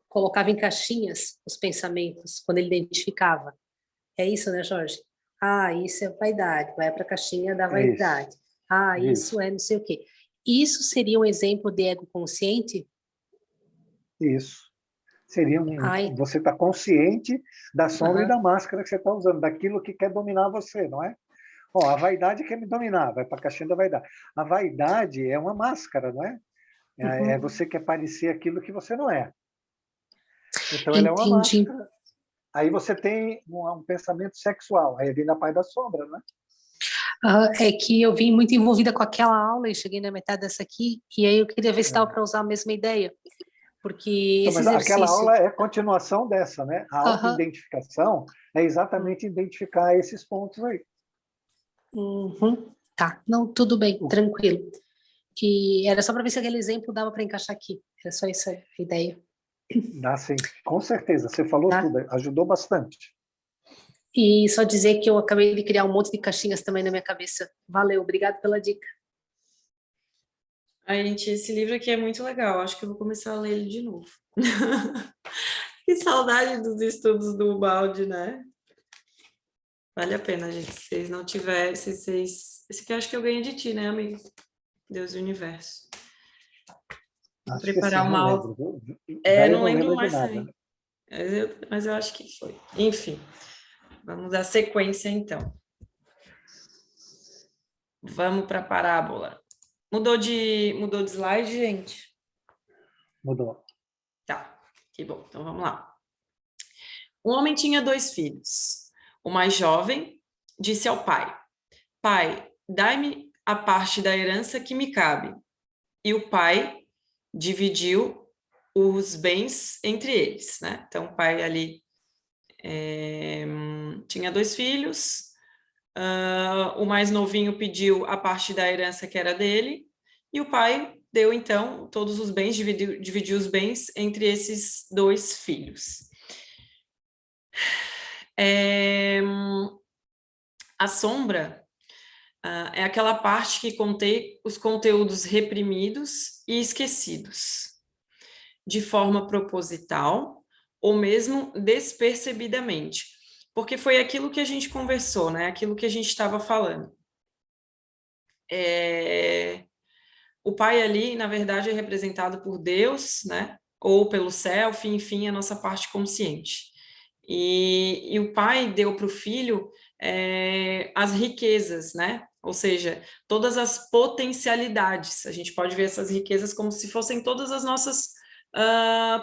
colocava em caixinhas os pensamentos quando ele identificava. É isso, né, Jorge? Isso é vaidade, vai para a caixinha da vaidade. Isso é não sei o quê. Isso seria um exemplo de ego consciente? Isso. Seria você está consciente da sombra e da máscara que você está usando, daquilo que quer dominar você, não é? A vaidade quer me dominar, vai para a caixinha da vaidade. A vaidade é uma máscara, não é? É você quer parecer aquilo que você não é. Então, ela é uma máscara. Aí você tem um pensamento sexual, aí vem da pai da sombra, não é? É que eu vim muito envolvida com aquela aula e cheguei na metade dessa aqui, e aí eu queria ver se dava para usar a mesma ideia. Porque esse exercício... Aquela aula é continuação dessa, né? A autoidentificação é exatamente identificar esses pontos aí. Tá, não, tudo bem, tranquilo. E era só para ver se aquele exemplo dava para encaixar aqui. Era só essa a ideia. Dá sim, com certeza. Você falou tudo, ajudou bastante. E só dizer que eu acabei de criar um monte de caixinhas também na minha cabeça. Valeu, obrigado pela dica. Ai, gente, esse livro aqui é muito legal. Acho que eu vou começar a ler ele de novo. Que saudade dos estudos do Ubaldi, né? Vale a pena, gente. Se vocês não tiverem... Esse aqui eu acho que eu ganhei de ti, né, amigo? Deus e o Universo. Vou Acho que preparar sim, uma não aula. lembro. Não Velho não lembro lembra de mais nada, também. né? Mas eu acho que foi. Enfim, vamos dar sequência, então. Vamos para a parábola. Mudou de slide, gente? Mudou. Tá, que bom. Então, vamos lá. Um homem tinha 2 filhos. O mais jovem disse ao pai: Pai, dai-me a parte da herança que me cabe. E o pai dividiu os bens entre eles, né? Então, o pai ali tinha 2 filhos, o mais novinho pediu a parte da herança que era dele, e o pai deu, então, todos os bens, dividiu os bens entre esses 2 filhos. A sombra é aquela parte que contém os conteúdos reprimidos e esquecidos, de forma proposital ou mesmo despercebidamente, porque foi aquilo que a gente conversou, né? Aquilo que a gente estava falando. O pai ali, na verdade, é representado por Deus, né? Ou pelo self, enfim, a nossa parte consciente. E o pai deu para o filho as riquezas, né? Ou seja, todas as potencialidades. A gente pode ver essas riquezas como se fossem todas as nossas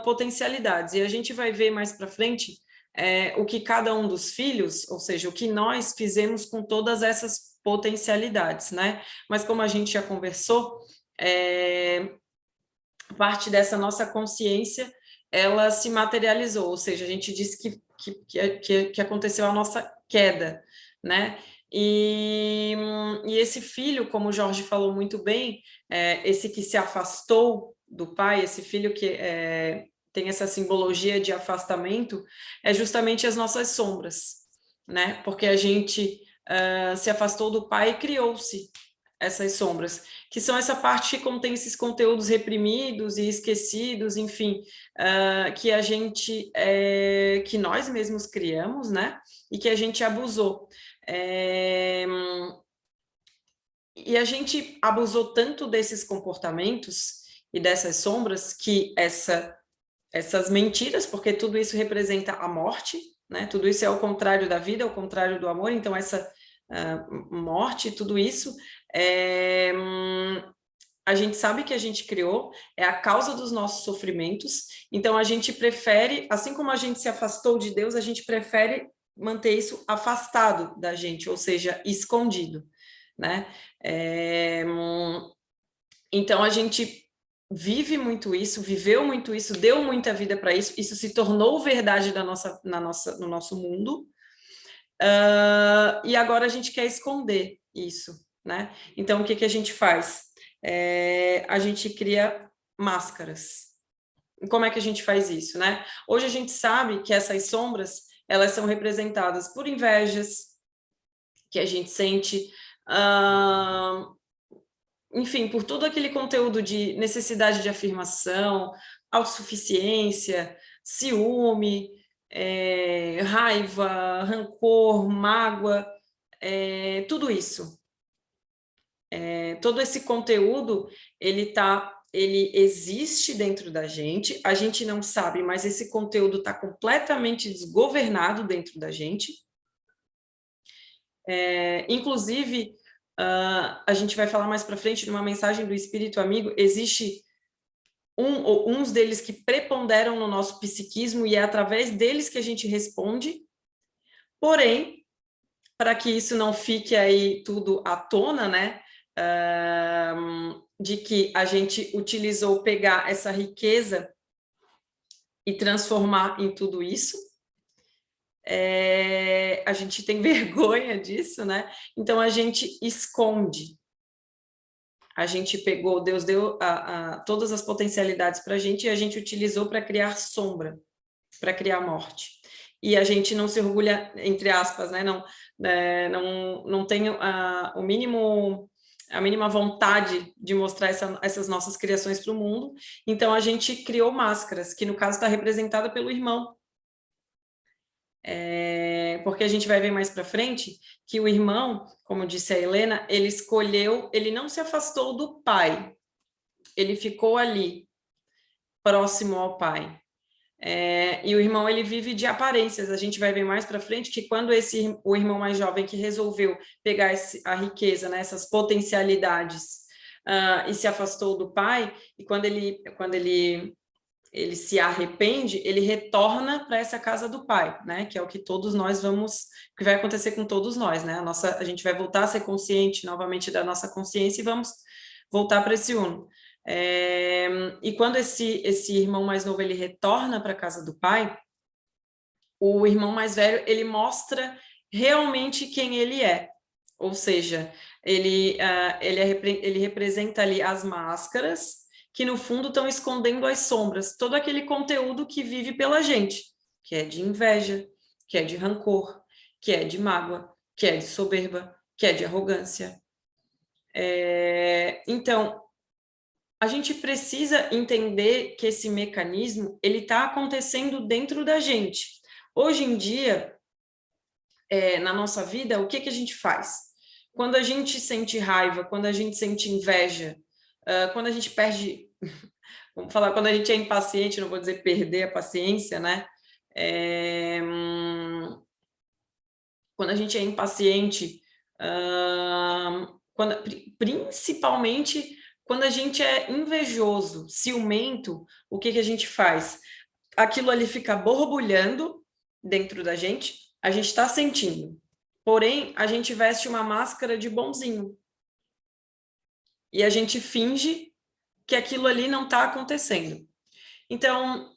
potencialidades. E a gente vai ver mais para frente o que cada um dos filhos, ou seja, o que nós fizemos com todas essas potencialidades, né? Mas como a gente já conversou, parte dessa nossa consciência, ela se materializou, ou seja, a gente disse que aconteceu a nossa queda, né? E esse filho, como o Jorge falou muito bem, esse que se afastou do pai, esse filho que tem essa simbologia de afastamento, é justamente as nossas sombras, né? Porque a gente se afastou do pai e criou-se essas sombras, que são essa parte que contém esses conteúdos reprimidos e esquecidos, enfim, que a gente, que nós mesmos criamos, né? E que a gente abusou. E a gente abusou tanto desses comportamentos e dessas sombras que essas mentiras, porque tudo isso representa a morte, né? Tudo isso é o contrário da vida, é o contrário do amor, então essa morte, tudo isso, a gente sabe que a gente criou, é a causa dos nossos sofrimentos, então a gente prefere, assim como a gente se afastou de Deus, a gente prefere manter isso afastado da gente, ou seja, escondido, né? Então a gente vive muito isso, viveu muito isso, deu muita vida para isso, isso se tornou verdade no nosso mundo, e agora a gente quer esconder isso, né? Então, o que a gente faz? A gente cria máscaras. E como é que a gente faz isso, né? Hoje a gente sabe que essas sombras, elas são representadas por invejas que a gente sente, enfim, por todo aquele conteúdo de necessidade de afirmação, autossuficiência, ciúme, raiva, rancor, mágoa, tudo isso. Todo esse conteúdo, ele existe dentro da gente, a gente não sabe, mas esse conteúdo está completamente desgovernado dentro da gente. Inclusive, a gente vai falar mais para frente numa mensagem do Espírito Amigo, existe uns deles que preponderam no nosso psiquismo e é através deles que a gente responde, porém, para que isso não fique aí tudo à tona, né, de que a gente utilizou pegar essa riqueza e transformar em tudo isso, a gente tem vergonha disso, né? Então a gente esconde. A gente pegou, Deus deu todas as potencialidades para a gente e a gente utilizou para criar sombra, para criar morte. E a gente não se orgulha, entre aspas, né? Não tem o mínimo a mínima vontade de mostrar essas nossas criações para o mundo. Então, a gente criou máscaras, que no caso está representada pelo irmão. Porque a gente vai ver mais para frente que o irmão, como disse a Helena, ele escolheu, ele não se afastou do pai, ele ficou ali, próximo ao pai. E o irmão, ele vive de aparências. A gente vai ver mais para frente que quando o irmão mais jovem que resolveu pegar a riqueza, né, essas potencialidades, e se afastou do pai, e quando ele se arrepende, ele retorna para essa casa do pai, né? Que é o que todos nós que vai acontecer com todos nós, né? A gente vai voltar a ser consciente novamente da nossa consciência e vamos voltar para esse uno. E quando esse irmão mais novo ele retorna para a casa do pai, o irmão mais velho ele mostra realmente quem ele é, ou seja, ele representa ali as máscaras que no fundo estão escondendo as sombras, todo aquele conteúdo que vive pela gente, que é de inveja, que é de rancor, que é de mágoa, que é de soberba, que é de arrogância. Então, a gente precisa entender que esse mecanismo ele está acontecendo dentro da gente. Hoje em dia, na nossa vida, o que a gente faz? Quando a gente sente raiva, quando a gente sente inveja, quando a gente perde, vamos falar, quando a gente é impaciente, não vou dizer perder a paciência, né? Quando a gente é impaciente, principalmente quando a gente é invejoso, ciumento, o que a gente faz? Aquilo ali fica borbulhando dentro da gente, a gente está sentindo, porém, a gente veste uma máscara de bonzinho. E a gente finge que aquilo ali não está acontecendo. Então,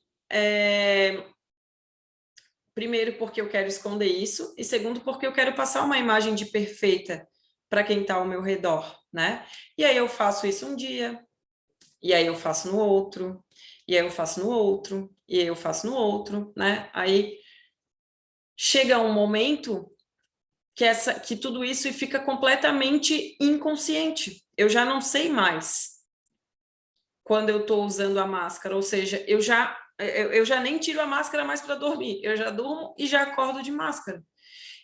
primeiro porque eu quero esconder isso, e segundo porque eu quero passar uma imagem de perfeita para quem está ao meu redor, né? E aí eu faço isso um dia, e aí eu faço no outro, e aí eu faço no outro, e aí eu faço no outro, né? Aí chega um momento que tudo isso fica completamente inconsciente. Eu já não sei mais quando eu estou usando a máscara, ou seja, eu já nem tiro a máscara mais para dormir, eu já durmo e já acordo de máscara.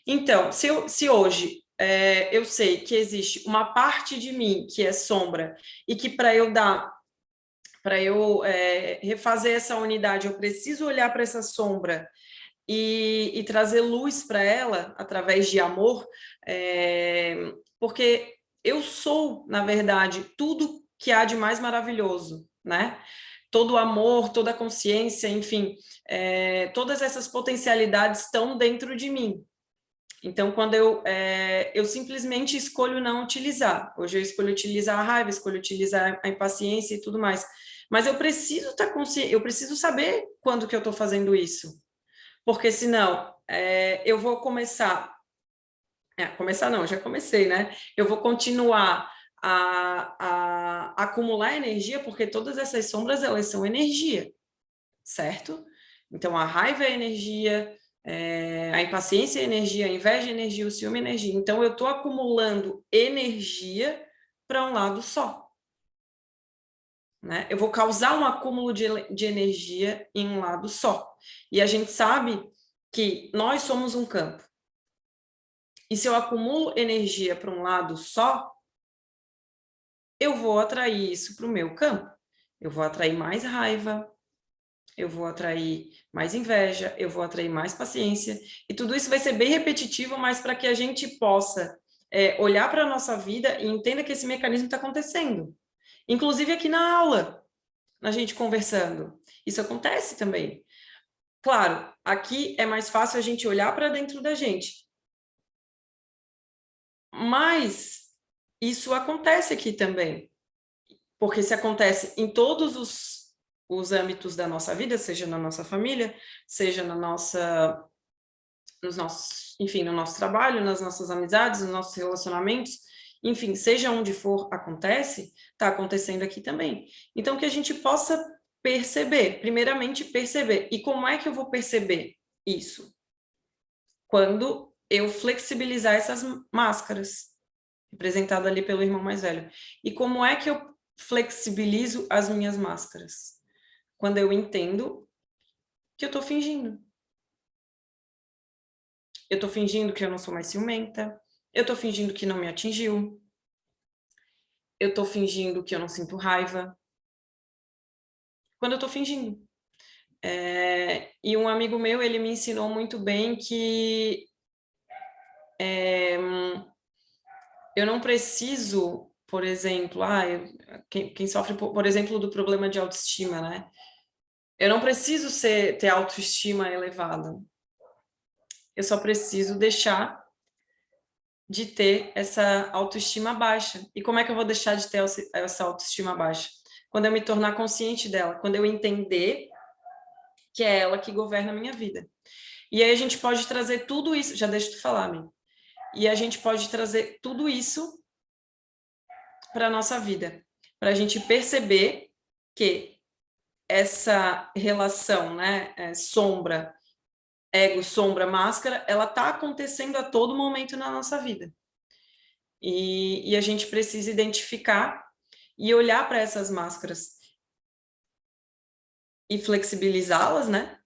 Então, se hoje eu sei que existe uma parte de mim que é sombra e que para eu refazer essa unidade, eu preciso olhar para essa sombra e trazer luz para ela através de amor, porque eu sou, na verdade, tudo que há de mais maravilhoso, né? Todo o amor, toda a consciência, enfim, todas essas potencialidades estão dentro de mim. Então, quando eu simplesmente escolho não utilizar, hoje eu escolho utilizar a raiva, escolho utilizar a impaciência e tudo mais, mas eu preciso estar consciente, eu preciso saber quando que eu estou fazendo isso, porque senão eu vou começar não, já comecei, né? Eu vou continuar a acumular energia, porque todas essas sombras, elas são energia, certo? Então, a raiva é energia, a impaciência é energia, a inveja é energia, o ciúme é energia. Então, eu estou acumulando energia para um lado só, né? Eu vou causar um acúmulo de energia em um lado só. E a gente sabe que nós somos um campo. E se eu acumulo energia para um lado só, eu vou atrair isso para o meu campo. Eu vou atrair mais raiva, eu vou atrair mais inveja, eu vou atrair mais paciência. E tudo isso vai ser bem repetitivo, mas para que a gente possa olhar para a nossa vida e entenda que esse mecanismo está acontecendo. Inclusive aqui na aula, a gente conversando. Isso acontece também. Claro, aqui é mais fácil a gente olhar para dentro da gente. Mas isso acontece aqui também, porque se acontece em todos os âmbitos da nossa vida, seja na nossa família, seja no nosso trabalho, nas nossas amizades, nos nossos relacionamentos, enfim, seja onde for, está acontecendo aqui também. Então, que a gente possa perceber, primeiramente perceber. E como é que eu vou perceber isso? Quando eu flexibilizar essas máscaras. representado ali pelo irmão mais velho. E como é que eu flexibilizo as minhas máscaras? Quando eu entendo que eu estou fingindo. Eu estou fingindo que eu não sou mais ciumenta, eu estou fingindo que não me atingiu, eu estou fingindo que eu não sinto raiva. Quando eu estou fingindo. E um amigo meu, ele me ensinou muito bem que eu não preciso, por exemplo, quem sofre, por exemplo, do problema de autoestima, né? Eu não preciso ter autoestima elevada. Eu só preciso deixar de ter essa autoestima baixa. E como é que eu vou deixar de ter essa autoestima baixa? Quando eu me tornar consciente dela, quando eu entender que é ela que governa a minha vida. E aí a gente pode trazer tudo isso, já deixa eu falar, amigo. E a gente pode trazer tudo isso para a nossa vida, para a gente perceber que essa relação, né, sombra, ego, sombra, máscara, ela está acontecendo a todo momento na nossa vida. E a gente precisa identificar e olhar para essas máscaras e flexibilizá-las, né?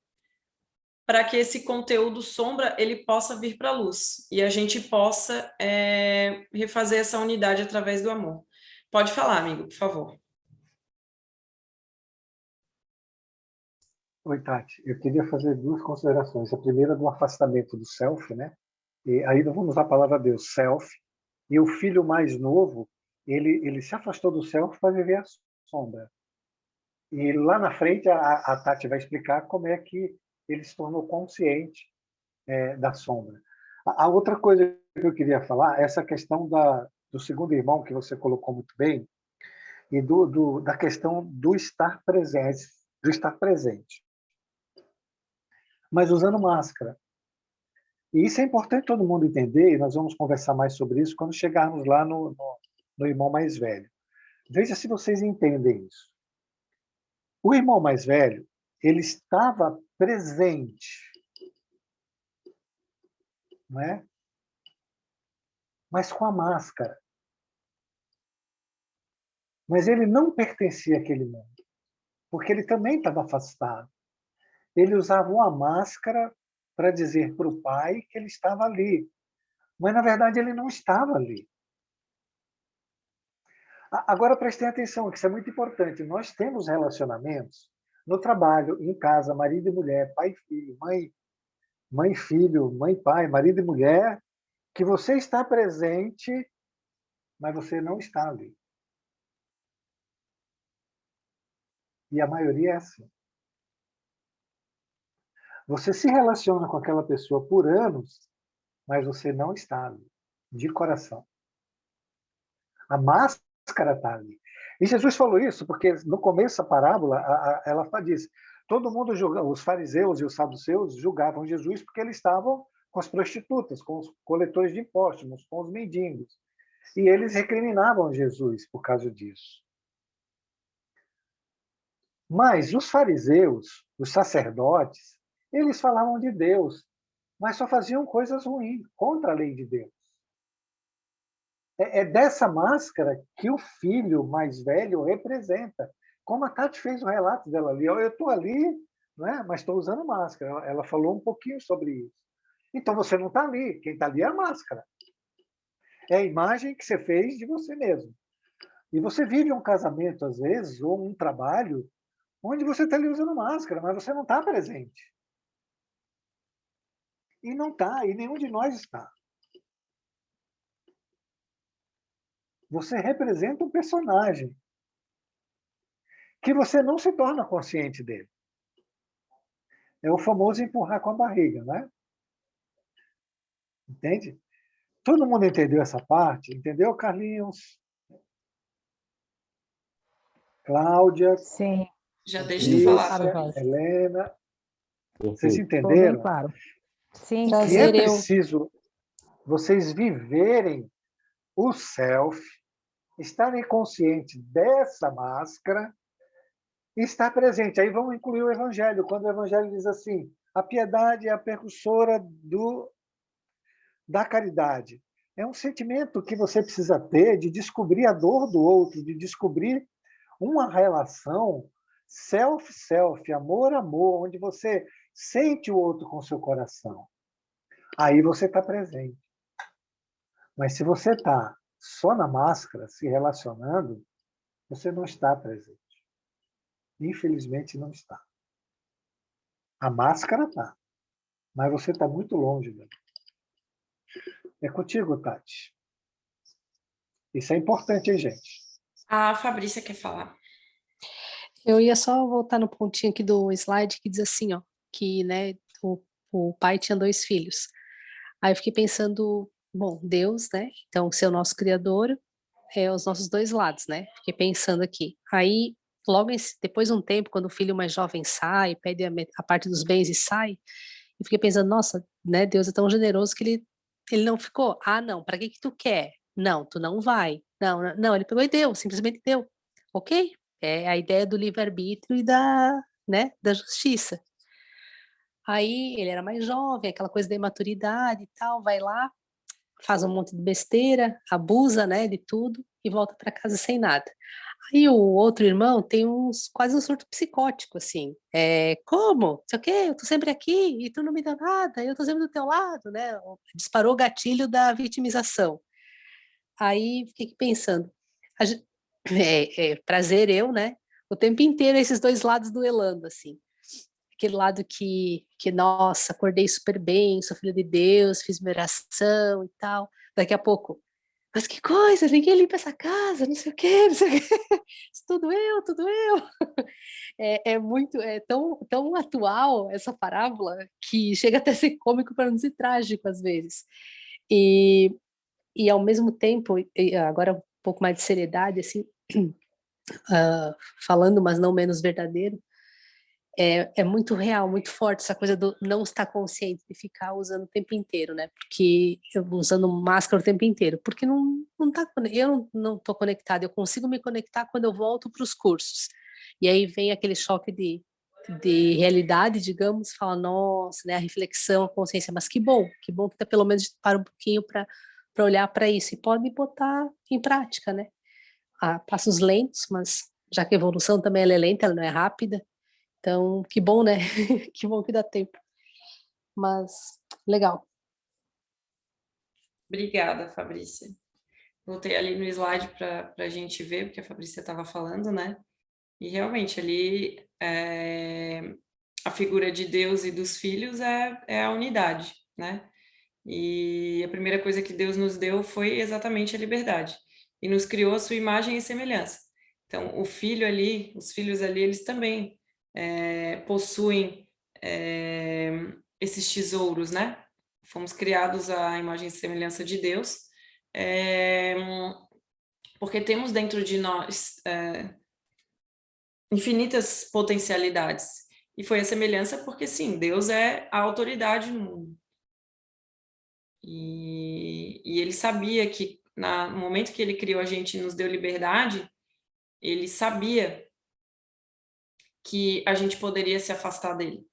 Para que esse conteúdo sombra ele possa vir para a luz e a gente possa refazer essa unidade através do amor. Pode falar, amigo, por favor. Oi, Tati. Eu queria fazer duas considerações. A primeira do afastamento do self, né? E aí nós vamos usar a palavra Deus, self. E o filho mais novo, ele se afastou do self para viver a sombra. E lá na frente a Tati vai explicar como é que ele se tornou consciente da sombra. A outra coisa que eu queria falar é essa questão do segundo irmão, que você colocou muito bem, e da questão do estar presente, mas usando máscara. E isso é importante todo mundo entender, e nós vamos conversar mais sobre isso quando chegarmos lá no irmão mais velho. Veja se vocês entendem isso. O irmão mais velho, ele estava presente, não é? Mas com a máscara. Mas ele não pertencia àquele mundo, porque ele também estava afastado. Ele usava uma máscara para dizer para o pai que ele estava ali, mas na verdade ele não estava ali. Agora prestem atenção, que isso é muito importante. Nós temos relacionamentos no trabalho, em casa, marido e mulher, pai e filho, mãe e filho, mãe e pai, marido e mulher, que você está presente, mas você não está ali. E a maioria é assim. Você se relaciona com aquela pessoa por anos, mas você não está ali, de coração. A máscara está ali. E Jesus falou isso porque no começo da parábola, ela diz, todo mundo julga, os fariseus e os saduceus julgavam Jesus porque eles estavam com as prostitutas, com os coletores de impostos, com os mendigos. E eles recriminavam Jesus por causa disso. Mas os fariseus, os sacerdotes, eles falavam de Deus, mas só faziam coisas ruins, contra a lei de Deus. É dessa máscara que o filho mais velho representa. Como a Tati fez o relato dela ali. Eu estou ali, não é? Mas estou usando máscara. Ela falou um pouquinho sobre isso. Então você não está ali. Quem está ali é a máscara. É a imagem que você fez de você mesmo. E você vive um casamento, às vezes, ou um trabalho, onde você está ali usando máscara, mas você não está presente. E não está, e nenhum de nós está. Você representa um personagem que você não se torna consciente dele. É o famoso empurrar com a barriga, né? Entende? Todo mundo entendeu essa parte? Entendeu, Carlinhos? Cláudia? Sim. Já deixa eu falar. Claro, Helena? Vocês Perfeito. entenderam? bem claro. Sim, Que é preciso vocês viverem o self, estarem conscientes dessa máscara e estar presente. Aí vamos incluir o Evangelho, quando o Evangelho diz assim, a piedade é a precursora da caridade. É um sentimento que você precisa ter de descobrir a dor do outro, de descobrir uma relação self-self, amor-amor, onde você sente o outro com seu coração. Aí você está presente. Mas se você está só na máscara, se relacionando, você não está presente. Infelizmente, não está. A máscara está, mas você está muito longe dela. É contigo, Tati. Isso é importante, hein, gente? A Fabrícia quer falar. Eu ia só voltar no pontinho aqui do slide que diz assim, ó, que, né, o pai tinha 2 filhos. Aí eu fiquei pensando, bom, Deus, né, então ser o nosso criador é os nossos 2 lados, né, fiquei pensando aqui. Aí, logo depois de um tempo, quando o filho mais jovem sai, pede a parte dos bens e sai, eu fiquei pensando, nossa, né, Deus é tão generoso que ele não ficou, ah, não, para que tu quer? Não, tu não vai. Não, não, ele pegou e deu, simplesmente deu. Ok, é a ideia do livre-arbítrio e né, da justiça. Aí ele era mais jovem, aquela coisa da imaturidade e tal, vai lá, faz um monte de besteira, abusa, né, de tudo e volta para casa sem nada. Aí o outro irmão tem quase um surto psicótico, assim. Como? Não sei o quê, eu tô sempre aqui e tu não me dá nada, eu tô sempre do teu lado, né? Disparou o gatilho da vitimização. Aí fiquei pensando, a gen- prazer eu, né? O tempo inteiro esses 2 lados duelando, assim. Aquele lado nossa, acordei super bem, sou filho de Deus, fiz minha oração e tal. Daqui a pouco, mas que coisa, ninguém limpa essa casa, não sei o quê, não sei o quê. Tudo eu, tudo eu. É tão atual essa parábola que chega até a ser cômico para não dizer trágico às vezes. E, e ao mesmo tempo, agora um pouco mais de seriedade, assim, falando, mas não menos verdadeiro, é muito real, muito forte essa coisa do não estar consciente, de ficar usando o tempo inteiro, né? Porque usando máscara o tempo inteiro, porque eu não estou conectada, eu consigo me conectar quando eu volto para os cursos. E aí vem aquele choque de realidade, digamos, fala, nossa, né? A reflexão, a consciência, mas que bom que pelo menos para um pouquinho para olhar para isso e pode botar em prática, né? A passos lentos, mas já que a evolução também ela é lenta, ela não é rápida. Então, que bom, né? Que bom que dá tempo. Mas, legal. Obrigada, Fabrícia. Voltei ali no slide para a gente ver o que a Fabrícia estava falando, né? E realmente ali a figura de Deus e dos filhos é a unidade, né? E a primeira coisa que Deus nos deu foi exatamente a liberdade. E nos criou a sua imagem e semelhança. Então, os filhos ali, eles também possuem esses tesouros, né? Fomos criados à imagem e semelhança de Deus, porque temos dentro de nós infinitas potencialidades. E foi a semelhança porque, sim, Deus é a autoridade no mundo. E ele sabia que, no momento que ele criou a gente e nos deu liberdade, ele sabia que a gente poderia se afastar dele.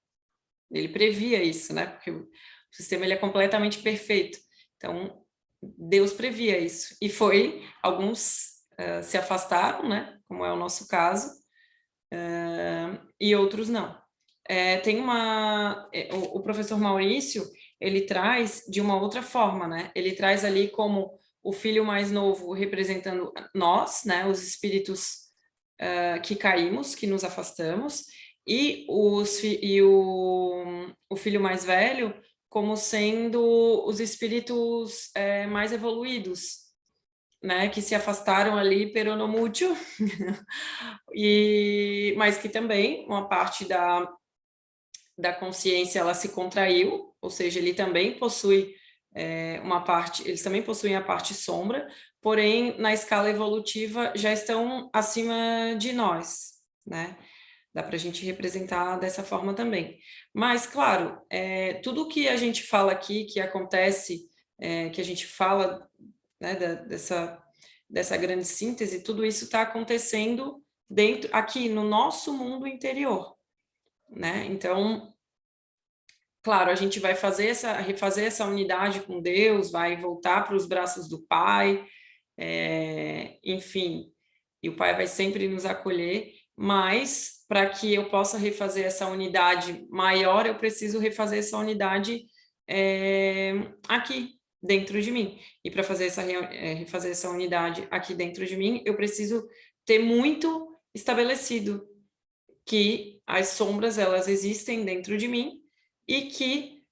Ele previa isso, né? Porque o sistema ele é completamente perfeito. Então, Deus previa isso. E alguns se afastaram, né? Como é o nosso caso, e outros não. O professor Maurício, ele traz de uma outra forma, né? Ele traz ali como o filho mais novo representando nós, né? Os espíritos que caímos, que nos afastamos, e o filho mais velho como sendo os espíritos mais evoluídos, né, que se afastaram ali peronomútil, mas que também uma parte da consciência ela se contraiu, ou seja, ele também possui eles também possuem a parte sombra, porém, na escala evolutiva, já estão acima de nós, né? Dá para a gente representar dessa forma também. Mas, claro, tudo que a gente fala aqui, que acontece, que a gente fala, né, dessa grande síntese, tudo isso está acontecendo aqui no nosso mundo interior, né? Então, claro, a gente vai refazer essa unidade com Deus, vai voltar para os braços do Pai, enfim, e o Pai vai sempre nos acolher, mas para que eu possa refazer essa unidade maior, eu preciso refazer essa unidade aqui dentro de mim. E para refazer essa unidade aqui dentro de mim, eu preciso ter muito estabelecido que as sombras, elas existem dentro de mim e que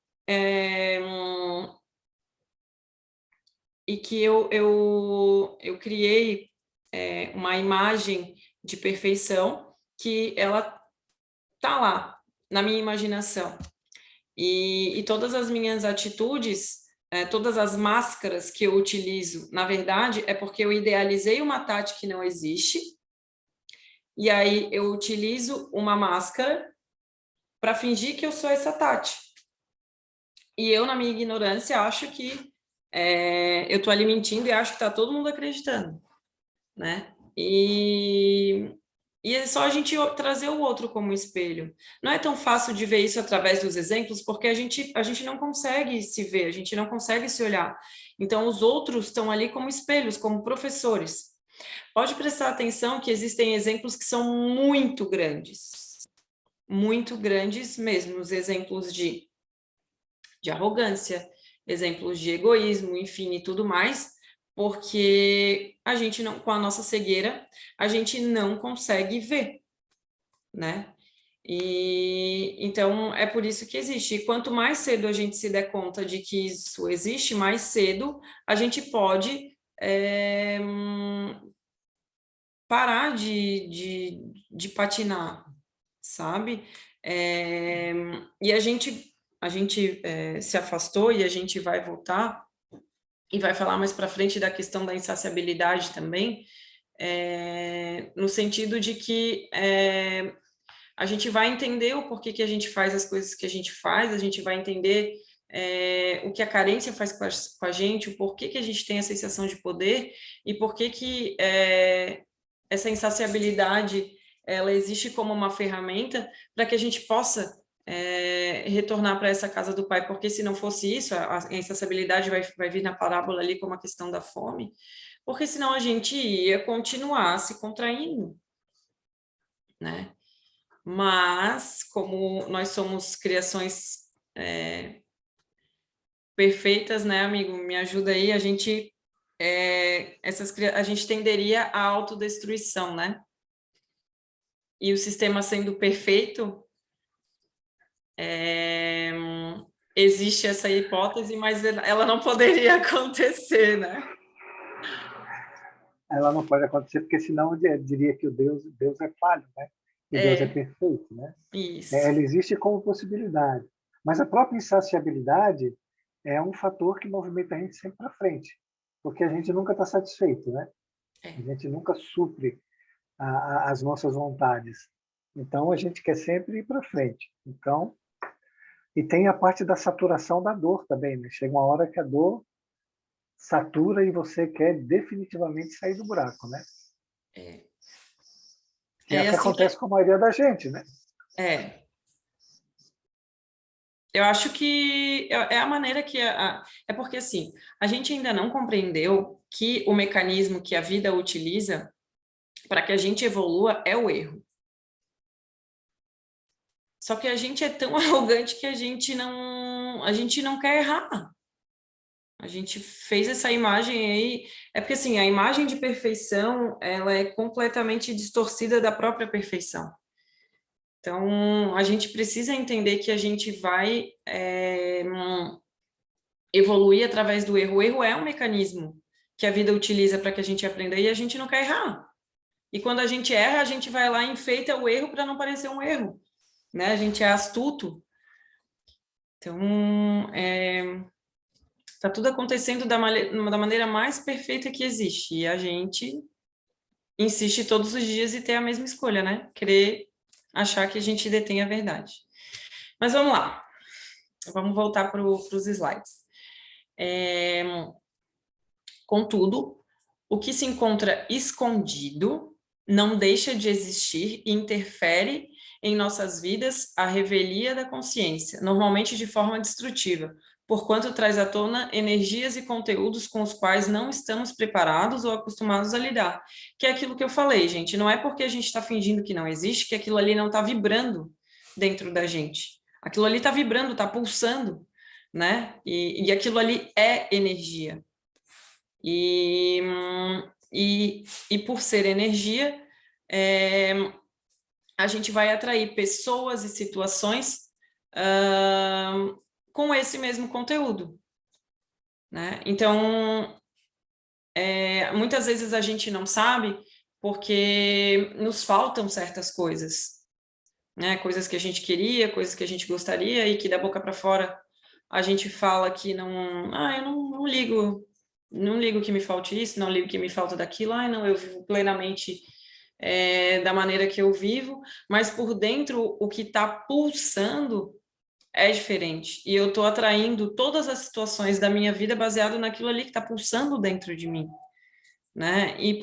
eu criei uma imagem de perfeição que ela tá lá na minha imaginação. E todas as minhas atitudes, todas as máscaras que eu utilizo, na verdade, é porque eu idealizei uma Tati que não existe, e aí eu utilizo uma máscara para fingir que eu sou essa Tati. E eu, na minha ignorância, acho que eu estou ali mentindo e acho que está todo mundo acreditando, né? E é só a gente trazer o outro como espelho. Não é tão fácil de ver isso através dos exemplos, porque a gente não consegue se ver, a gente não consegue se olhar. Então, os outros estão ali como espelhos, como professores. Pode prestar atenção que existem exemplos que são muito grandes mesmo, os exemplos de arrogância, exemplos de egoísmo, enfim, e tudo mais, porque a gente não, com a nossa cegueira, a gente não consegue ver, né? E então é por isso que existe. E quanto mais cedo a gente se der conta de que isso existe, mais cedo a gente pode parar de patinar, sabe? E a gente se afastou e a gente vai voltar e vai falar mais para frente da questão da insaciabilidade também, no sentido de que a gente vai entender o porquê que a gente faz as coisas que a gente faz, a gente vai entender o que a carência faz com a gente, o porquê que a gente tem a sensação de poder e porquê que essa insaciabilidade ela existe como uma ferramenta para que a gente possa retornar para essa casa do Pai, porque se não fosse isso, a insaciabilidade vai vir na parábola ali como a questão da fome, porque senão a gente ia continuar se contraindo, né? Mas, como nós somos criações perfeitas, né, amigo? Me ajuda aí, a gente tenderia à autodestruição, né? E o sistema sendo perfeito, existe essa hipótese, mas ela não poderia acontecer, né? Ela não pode acontecer, porque senão eu diria que Deus é falho, né? E Deus é perfeito, né? Isso. Ela existe como possibilidade. Mas a própria insaciabilidade é um fator que movimenta a gente sempre para frente, porque a gente nunca está satisfeito, né? A gente nunca supre as nossas vontades. Então, a gente quer sempre ir para frente. Então, e tem a parte da saturação da dor também, né? Chega uma hora que a dor satura e você quer definitivamente sair do buraco, né? Que é o que assim acontece com a maioria da gente, né? Eu acho que é a maneira que... É porque, assim, a gente ainda não compreendeu que o mecanismo que a vida utiliza para que a gente evolua é o erro. Só que a gente é tão arrogante que a gente não quer errar. A gente fez essa imagem aí... É porque, assim, a imagem de perfeição, ela é completamente distorcida da própria perfeição. Então, a gente precisa entender que a gente vai evoluir através do erro. O erro é um mecanismo que a vida utiliza para que a gente aprenda e a gente não quer errar. E quando a gente erra, a gente vai lá e enfeita o erro para não parecer um erro, né? A gente é astuto. Então, tá tudo acontecendo da maneira mais perfeita que existe. E a gente insiste todos os dias em ter a mesma escolha, né? Querer achar que a gente detém a verdade. Mas vamos lá. Vamos voltar para os slides. Contudo, o que se encontra escondido não deixa de existir e interfere em nossas vidas a revelia da consciência, normalmente de forma destrutiva, porquanto traz à tona energias e conteúdos com os quais não estamos preparados ou acostumados a lidar. Que é aquilo que eu falei, gente, não é porque a gente está fingindo que não existe, que aquilo ali não está vibrando dentro da gente. Aquilo ali está vibrando, está pulsando, né? E aquilo ali é energia. E por ser energia, a gente vai atrair pessoas e situações com esse mesmo conteúdo, né? Então, muitas vezes a gente não sabe porque nos faltam certas coisas, né? Coisas que a gente queria, coisas que a gente gostaria e que da boca para fora a gente fala que não, eu não ligo, não ligo que me falte isso, não ligo que me falta daquilo, não, eu vivo plenamente da maneira que eu vivo, mas por dentro o que está pulsando é diferente, e eu estou atraindo todas as situações da minha vida baseado naquilo ali que está pulsando dentro de mim, né? E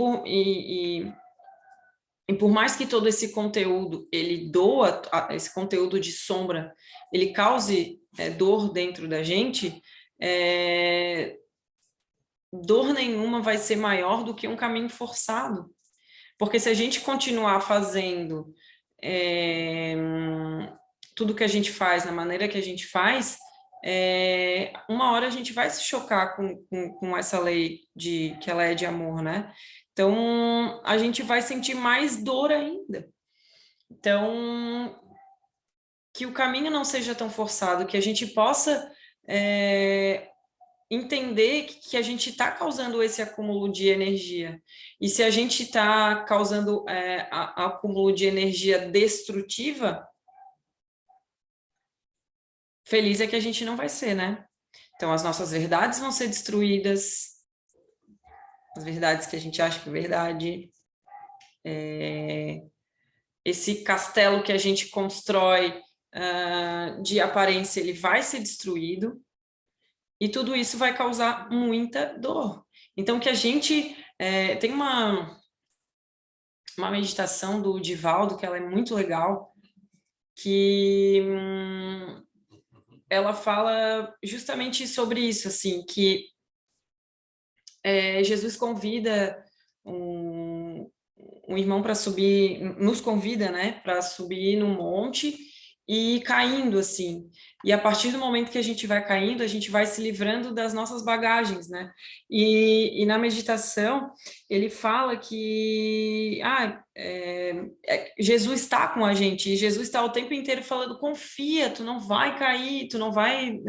por mais que todo esse conteúdo, ele doa, esse conteúdo de sombra, ele cause dor dentro da gente, dor nenhuma vai ser maior do que um caminho forçado. Porque se a gente continuar fazendo tudo que a gente faz, na maneira que a gente faz, uma hora a gente vai se chocar com essa lei que ela é de amor, né? Então, a gente vai sentir mais dor ainda. Então, que o caminho não seja tão forçado, que a gente possa entender que a gente está causando esse acúmulo de energia. E se a gente está causando acúmulo de energia destrutiva, feliz é que a gente não vai ser, né? Então, as nossas verdades vão ser destruídas, as verdades que a gente acha que é verdade, esse castelo que a gente constrói de aparência, ele vai ser destruído, e tudo isso vai causar muita dor. Então, que a gente... tem uma meditação do Divaldo, que ela é muito legal, que ela fala justamente sobre isso, assim, que Jesus convida um irmão para subir, nos convida, né, para subir no monte e caindo, assim. E a partir do momento que a gente vai caindo, a gente vai se livrando das nossas bagagens, né? E na meditação, ele fala que Jesus está com a gente, e Jesus está o tempo inteiro falando, confia, tu não vai cair, tu não vai...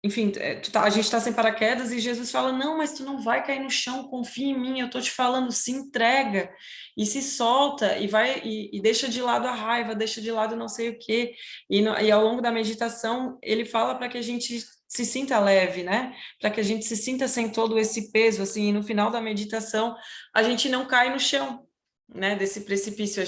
enfim, a gente está sem paraquedas e Jesus fala, não, mas tu não vai cair no chão, confia em mim, eu estou te falando, se entrega, e se solta, e vai e deixa de lado a raiva, deixa de lado não sei o quê, e ao longo da meditação, ele fala para que a gente se sinta leve, né, para que a gente se sinta sem todo esse peso, assim, e no final da meditação, a gente não cai no chão, né, desse precipício,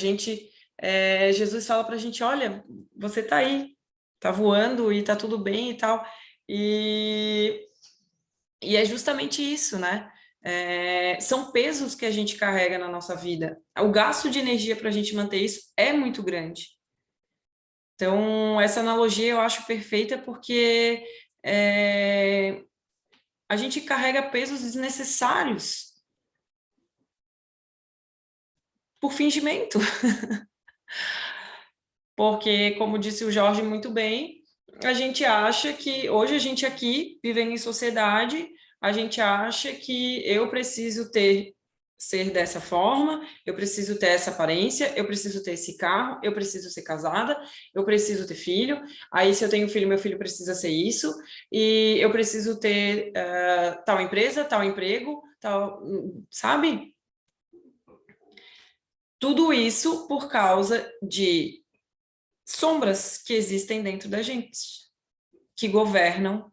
Jesus fala para a gente, olha, você está aí, está voando e está tudo bem e tal. E é justamente isso, né? São pesos que a gente carrega na nossa vida. O gasto de energia para a gente manter isso é muito grande. Então, essa analogia eu acho perfeita porque a gente carrega pesos desnecessários por fingimento. Porque, como disse o Jorge muito bem, a gente acha que, hoje a gente aqui, vivendo em sociedade, a gente acha que eu preciso ser dessa forma, eu preciso ter essa aparência, eu preciso ter esse carro, eu preciso ser casada, eu preciso ter filho, aí se eu tenho filho, meu filho precisa ser isso, e eu preciso ter tal empresa, tal emprego, tal, sabe? Tudo isso por causa de sombras que existem dentro da gente, que governam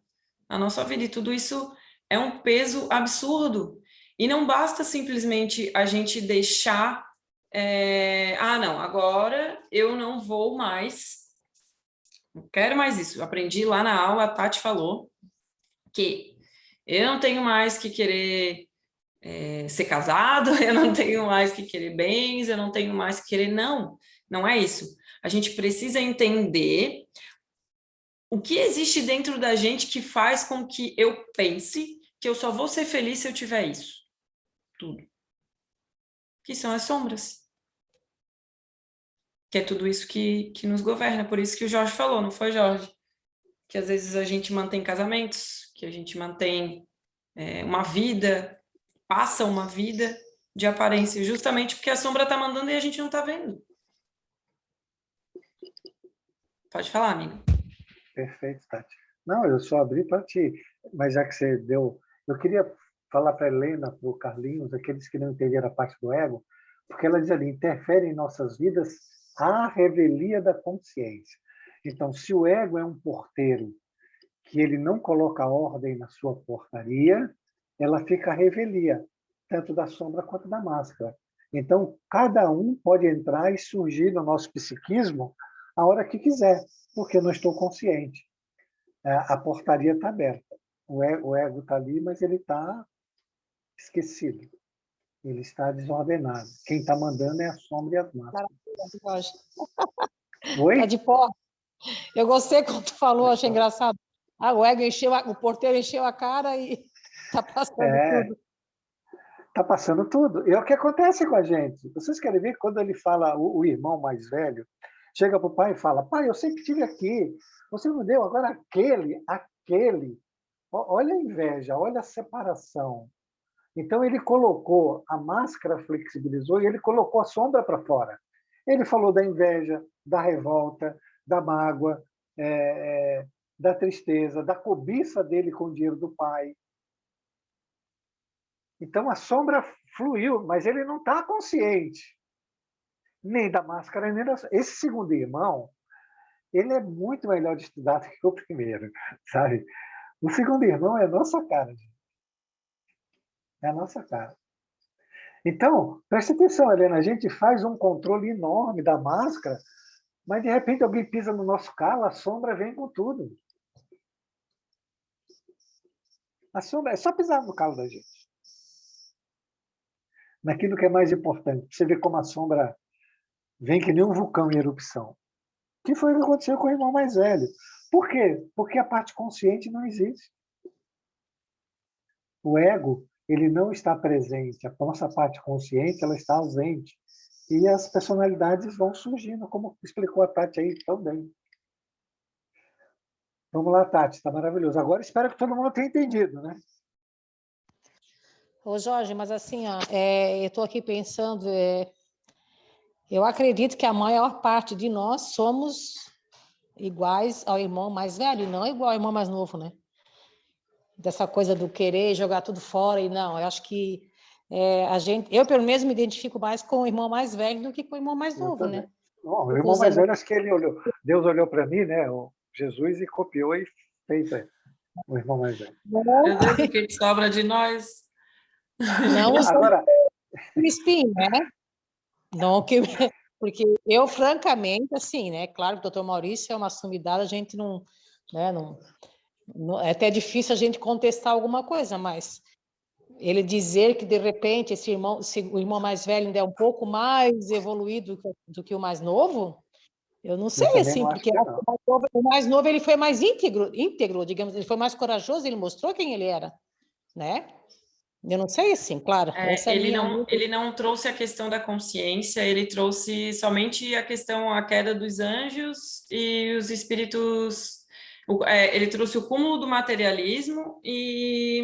a nossa vida, e tudo isso é um peso absurdo, e não basta simplesmente a gente deixar, não, agora eu não vou mais, não quero mais isso, eu aprendi lá na aula, a Tati falou, que eu não tenho mais que querer ser casado, eu não tenho mais que querer bens, eu não tenho mais que querer, não, Não é isso. A gente precisa entender o que existe dentro da gente que faz com que eu pense que eu só vou ser feliz se eu tiver isso. Tudo. Que são as sombras. Que é tudo isso que nos governa. Por isso que o Jorge falou, não foi, Jorge? Que às vezes a gente mantém casamentos, que a gente mantém uma vida, passa uma vida de aparência, justamente porque a sombra está mandando e a gente não está vendo. Pode falar, amigo. Perfeito, Tati. Não, eu só abri para ti, mas já que você deu... Eu queria falar para a Helena, para o Carlinhos, aqueles que não entenderam a parte do ego, porque ela diz ali, interfere em nossas vidas a revelia da consciência. Então, se o ego é um porteiro que ele não coloca ordem na sua portaria, ela fica a revelia, tanto da sombra quanto da máscara. Então, cada um pode entrar e surgir no nosso psiquismo a hora que quiser, porque eu não estou consciente. A portaria está aberta. O ego está ali, mas ele está esquecido. Ele está desordenado. Quem está mandando é a sombra e as máscaras. Oi? Tá de pó. Eu gostei quando tu falou, achei engraçado. O ego encheu, o porteiro encheu a cara e está passando tudo. Está passando tudo. E é o que acontece com a gente. Vocês querem ver quando ele fala, o irmão mais velho, chega para o pai e fala, pai, eu sempre estive aqui, você não deu, agora aquele. Olha a inveja, olha a separação. Então, ele colocou, a máscara flexibilizou e ele colocou a sombra para fora. Ele falou da inveja, da revolta, da mágoa, da tristeza, da cobiça dele com o dinheiro do pai. Então, a sombra fluiu, mas ele não está consciente. Nem da máscara, nem da... Esse segundo irmão, ele é muito melhor de estudar do que o primeiro, sabe? O segundo irmão é a nossa cara, gente. É a nossa cara. Então, preste atenção, Helena, a gente faz um controle enorme da máscara, mas de repente alguém pisa no nosso calo, a sombra vem com tudo. A sombra é só pisar no calo da gente. Naquilo que é mais importante. Você vê como a sombra vem que nem um vulcão em erupção. Que foi o que aconteceu com o irmão mais velho. Por quê? Porque a parte consciente não existe. O ego, ele não está presente. A nossa parte consciente, ela está ausente. E as personalidades vão surgindo, como explicou a Tati aí tão bem. Vamos lá, Tati, está maravilhoso. Agora espero que todo mundo tenha entendido, né? Ô, Jorge, mas assim, eu estou aqui pensando, eu acredito que a maior parte de nós somos iguais ao irmão mais velho, não igual ao irmão mais novo, né? Dessa coisa do querer jogar tudo fora e não, eu acho que eu pelo menos me identifico mais com o irmão mais velho do que com o irmão mais novo, né? Bom, o irmão mais velho, acho que ele olhou, Deus olhou para mim, né? O Jesus, e copiou e fez o irmão mais velho. Meu Deus, o que sobra de nós? Não agora espinho, né? Não que porque eu francamente assim, né? Claro que o doutor Maurício é uma sumidade, a gente não, né? Não, é até difícil a gente contestar alguma coisa, mas ele dizer que de repente esse irmão, se o irmão mais velho ainda é um pouco mais evoluído do que o mais novo, eu não sei assim, porque o mais novo ele foi mais íntegro, digamos, ele foi mais corajoso, ele mostrou quem ele era, né? Eu não sei assim, claro. Ele não trouxe a questão da consciência, ele trouxe somente a queda dos anjos e os espíritos. Ele trouxe o cúmulo do materialismo e,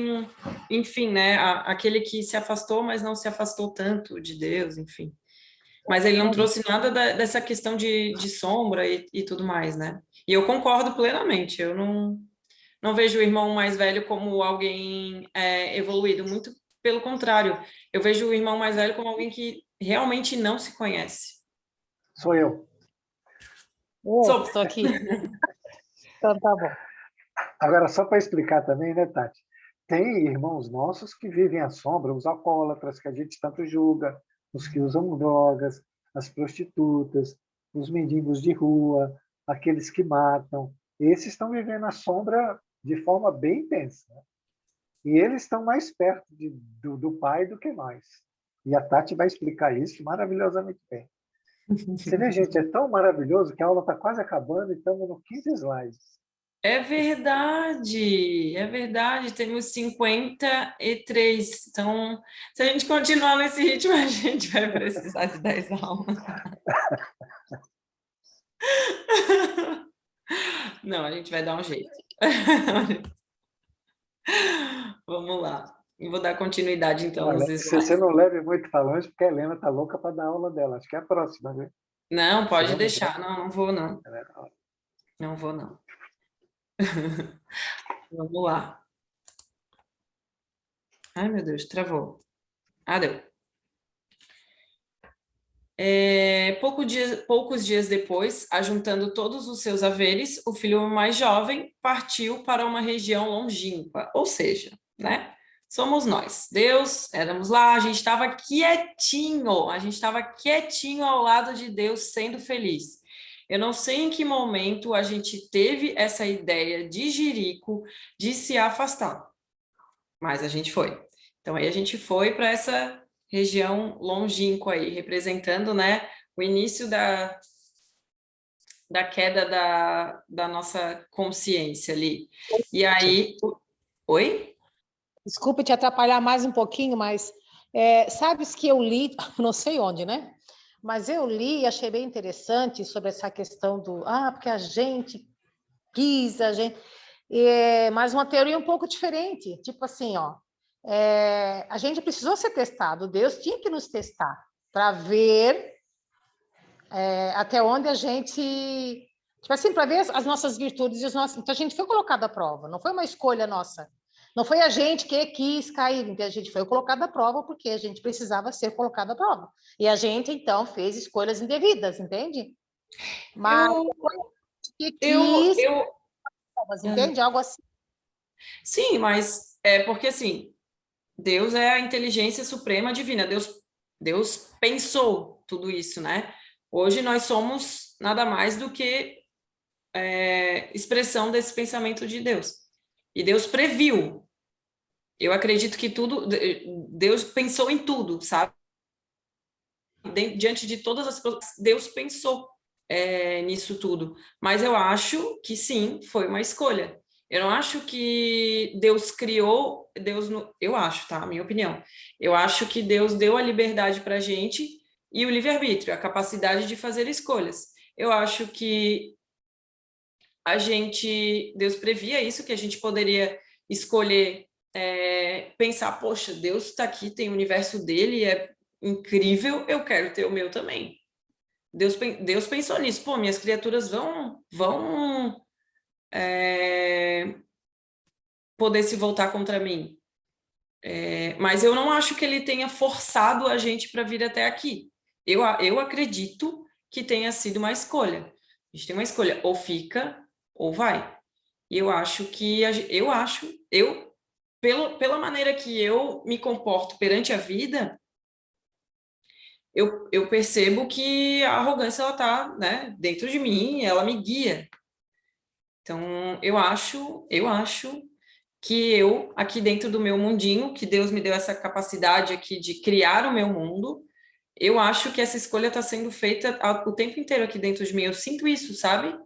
enfim, né, aquele que se afastou, mas não se afastou tanto de Deus, enfim. Mas ele não trouxe nada dessa questão de sombra e tudo mais, né? E eu concordo plenamente, eu não vejo o irmão mais velho como alguém evoluído, muito pelo contrário, eu vejo o irmão mais velho como alguém que realmente não se conhece. Sou eu. Estou aqui. Então tá bom. Agora, só para explicar também, né, Tati? Tem irmãos nossos que vivem à sombra, os alcoólatras, que a gente tanto julga, os que usam drogas, as prostitutas, os mendigos de rua, aqueles que matam. Esses estão vivendo à sombra de forma bem intensa. Né? E eles estão mais perto do pai do que nós. E a Tati vai explicar isso maravilhosamente bem. Você vê, gente, é tão maravilhoso que a aula está quase acabando e estamos no 15 slides. É verdade, temos 53. Então, se a gente continuar nesse ritmo, a gente vai precisar de 10 aulas. Não, a gente vai dar um jeito. Vamos lá. E vou dar continuidade, então, Olha, nos se slides. você não leve muito para longe, porque a Helena está louca para dar aula dela. Acho que é a próxima, né? Não, pode Vamos deixar. ver. Não vou, não. É, Não vou, não. Vamos lá. Ai, meu Deus, travou. Ah, deu. Poucos dias depois, ajuntando todos os seus haveres, o filho mais jovem partiu para uma região longínqua, ou seja, né? Somos nós. Deus, éramos lá, a gente estava quietinho ao lado de Deus, sendo feliz. Eu não sei em que momento a gente teve essa ideia de Jerico de se afastar, mas a gente foi. Então aí a gente foi para essa região longínqua aí, representando, né, o início da queda da nossa consciência ali. E aí... Oi? Desculpe te atrapalhar mais um pouquinho, mas sabes que eu li, não sei onde, né? Mas eu li e achei bem interessante sobre essa questão porque a gente quis, mas uma teoria um pouco diferente, tipo assim, ó, a gente precisou ser testado, Deus tinha que nos testar para ver até onde a gente, tipo assim, para ver as nossas virtudes e os nossos. Então a gente foi colocado à prova, não foi uma escolha nossa. Não foi a gente que quis cair, então a gente foi colocado à prova porque a gente precisava ser colocado à prova. E a gente, então, fez escolhas indevidas, entende? Mas que quis, entende? Algo assim. Sim, mas porque assim, Deus é a inteligência suprema divina. Deus pensou tudo isso, né? Hoje nós somos nada mais do que expressão desse pensamento de Deus. E Deus previu. Eu acredito que Deus pensou em tudo, sabe? Diante de todas as coisas, Deus pensou nisso tudo. Mas eu acho que sim, foi uma escolha. Eu não acho que Deus criou, eu acho, tá? A minha opinião. Eu acho que Deus deu a liberdade para a gente e o livre-arbítrio, a capacidade de fazer escolhas. Eu acho que Deus previa isso, que a gente poderia escolher, pensar, poxa, Deus está aqui, tem o universo dele, é incrível, eu quero ter o meu também. Deus pensou nisso, pô, minhas criaturas vão poder se voltar contra mim. Mas eu não acho que ele tenha forçado a gente para vir até aqui. Eu acredito que tenha sido uma escolha. A gente tem uma escolha, ou fica ou vai. E eu acho que pela maneira que eu me comporto perante a vida, eu percebo que a arrogância ela tá, né, dentro de mim, ela me guia. Então eu acho que eu aqui dentro do meu mundinho, que Deus me deu essa capacidade aqui de criar o meu mundo, eu acho que essa escolha está sendo feita o tempo inteiro aqui dentro de mim. Eu sinto isso, sabe?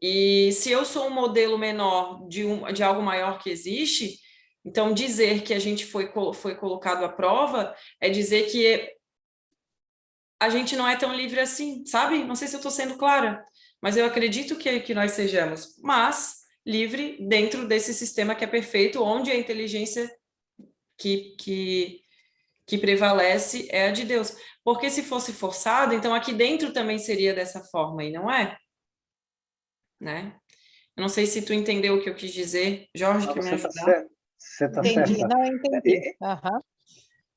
E se eu sou um modelo menor de algo maior que existe, então dizer que a gente foi colocado à prova é dizer que a gente não é tão livre assim, sabe? Não sei se eu estou sendo clara, mas eu acredito que nós sejamos, mas livre dentro desse sistema que é perfeito, onde a inteligência que prevalece é a de Deus. Porque se fosse forçado, então aqui dentro também seria dessa forma, e não é? Né? Eu não sei se tu entendeu o que eu quis dizer. Jorge, quer me ajudar? Você está Entendi, certa. não entendi.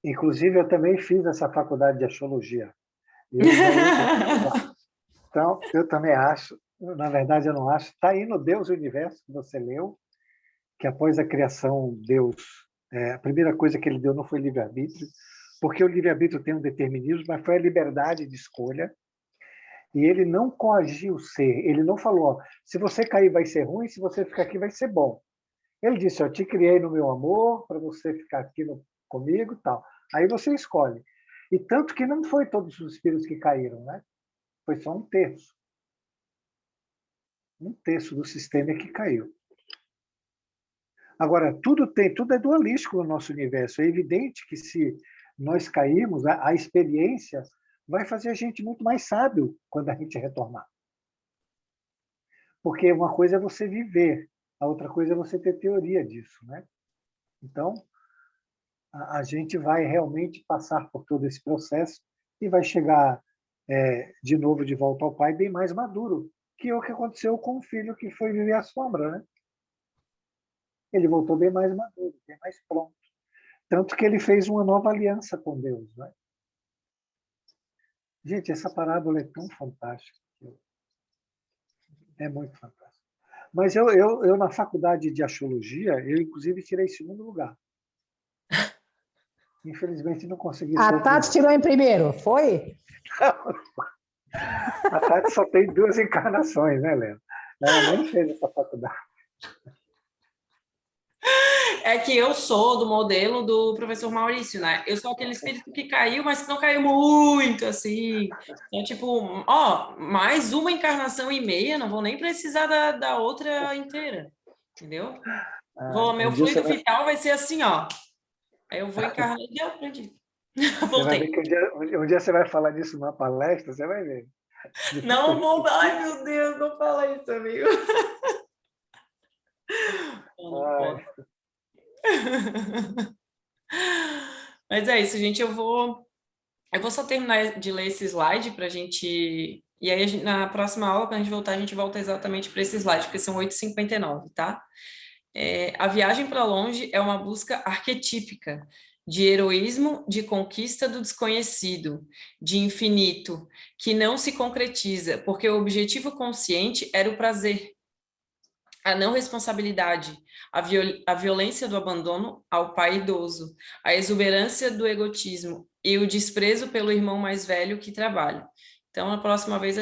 Inclusive, eu também fiz essa faculdade de astrologia. Então, eu também acho, na verdade eu não acho, está aí no Deus e o Universo, que você leu, que após a criação, Deus, a primeira coisa que ele deu não foi livre-arbítrio, porque o livre-arbítrio tem um determinismo, mas foi a liberdade de escolha, e ele não coagiu o ser, ele não falou, ó, se você cair vai ser ruim, se você ficar aqui vai ser bom. Ele disse, eu te criei no meu amor, para você ficar aqui comigo e tal. Aí você escolhe. E tanto que não foi todos os espíritos que caíram, né? Foi só um terço. Um terço do sistema é que caiu. Agora, tudo é dualístico no nosso universo. É evidente que se nós cairmos, a experiência vai fazer a gente muito mais sábio quando a gente retornar. Porque uma coisa é você viver, a outra coisa é você ter teoria disso, né? Então, a gente vai realmente passar por todo esse processo e vai chegar de novo de volta ao Pai bem mais maduro, que é o que aconteceu com o filho que foi viver a sombra, né? Ele voltou bem mais maduro, bem mais pronto. Tanto que ele fez uma nova aliança com Deus, né? Gente, essa parábola é tão fantástica. É muito fantástica. Mas eu na faculdade de astrologia, eu inclusive tirei 2º lugar. Infelizmente não consegui ser. A Tati tirou em primeiro, foi? A Tati só tem 2 encarnações, né, Helena? Ela nem fez essa faculdade. É que eu sou do modelo do professor Maurício, né? Eu sou aquele espírito que caiu, mas que não caiu muito, assim. Então, tipo, ó, mais uma encarnação e meia, não vou nem precisar da outra inteira, entendeu? Meu fluido vital vai ser assim, ó. Aí eu vou encarnar e deu, aprendi. Você vai ver que um dia você vai falar disso numa palestra, você vai ver. Não vou, ai meu Deus, não fala isso, amigo. Não posso. Mas é isso, gente. Eu vou só terminar de ler esse slide para a gente. E aí, na próxima aula, quando a gente voltar, a gente volta exatamente para esse slide, porque são 8h59, tá? A viagem para longe é uma busca arquetípica de heroísmo, de conquista do desconhecido, de infinito, que não se concretiza, porque o objetivo consciente era o prazer, a não responsabilidade, a violência do abandono ao pai idoso, a exuberância do egotismo e o desprezo pelo irmão mais velho que trabalha. Então, na próxima vez,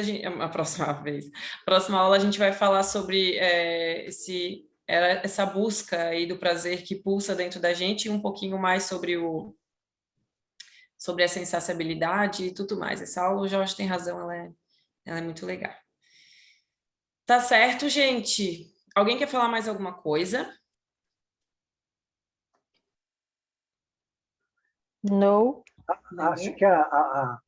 próxima aula, a gente vai falar sobre essa busca aí do prazer que pulsa dentro da gente e um pouquinho mais sobre essa insaciabilidade e tudo mais. Essa aula, o Jorge tem razão, ela é muito legal. Tá certo, gente? Alguém quer falar mais alguma coisa? Não. Acho que a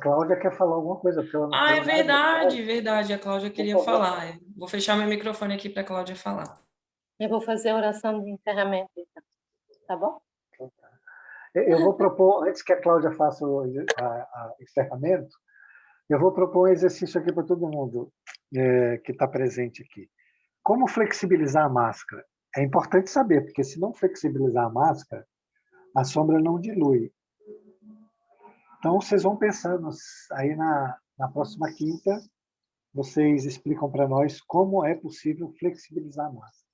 Cláudia quer falar alguma coisa. Porque ela não é verdade, verdade. A Cláudia queria falar. Vou fechar meu microfone aqui para a Cláudia falar. Eu vou fazer a oração de encerramento, então. Tá bom? Eu vou propor, antes que a Cláudia faça o encerramento, eu vou propor um exercício aqui para todo mundo que está presente aqui. Como flexibilizar a máscara? É importante saber, porque se não flexibilizar a máscara, a sombra não dilui. Então, vocês vão pensando aí na próxima quinta, vocês explicam para nós como é possível flexibilizar a máscara.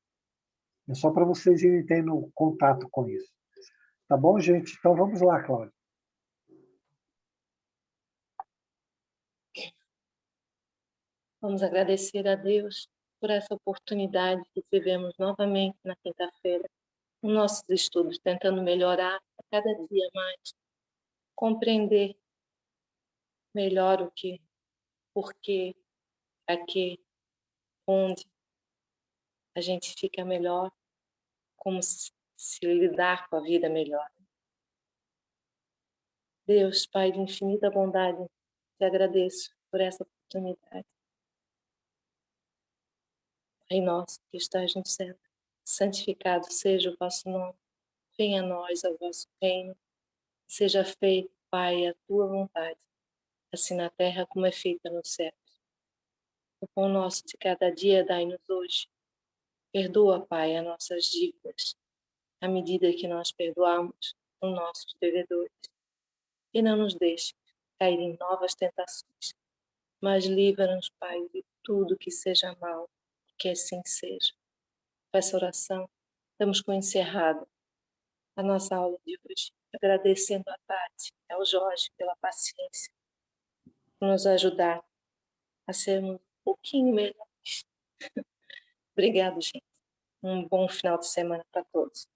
É só para vocês irem tendo contato com isso. Tá bom, gente? Então, vamos lá, Cláudia. Vamos agradecer a Deus por essa oportunidade que tivemos novamente na quinta-feira, nos nossos estudos, tentando melhorar a cada dia mais, compreender melhor o que, porquê, aqui, onde a gente fica melhor, como se lidar com a vida melhor. Deus, Pai de infinita bondade, te agradeço por essa oportunidade. Pai nosso que estás no céu, santificado seja o vosso nome. Venha a nós o vosso reino. Seja feito, Pai, a tua vontade, assim na terra como é feita no céu. O pão nosso de cada dia dai-nos hoje. Perdoa, Pai, as nossas dívidas, à medida que nós perdoamos os nossos devedores. E não nos deixe cair em novas tentações, mas livra-nos, Pai, de tudo que seja mal, que assim seja. Com essa oração, damos com encerrado a nossa aula de hoje, agradecendo a Tati e ao Jorge pela paciência, por nos ajudar a sermos um pouquinho melhores. Obrigado, gente. Um bom final de semana para todos.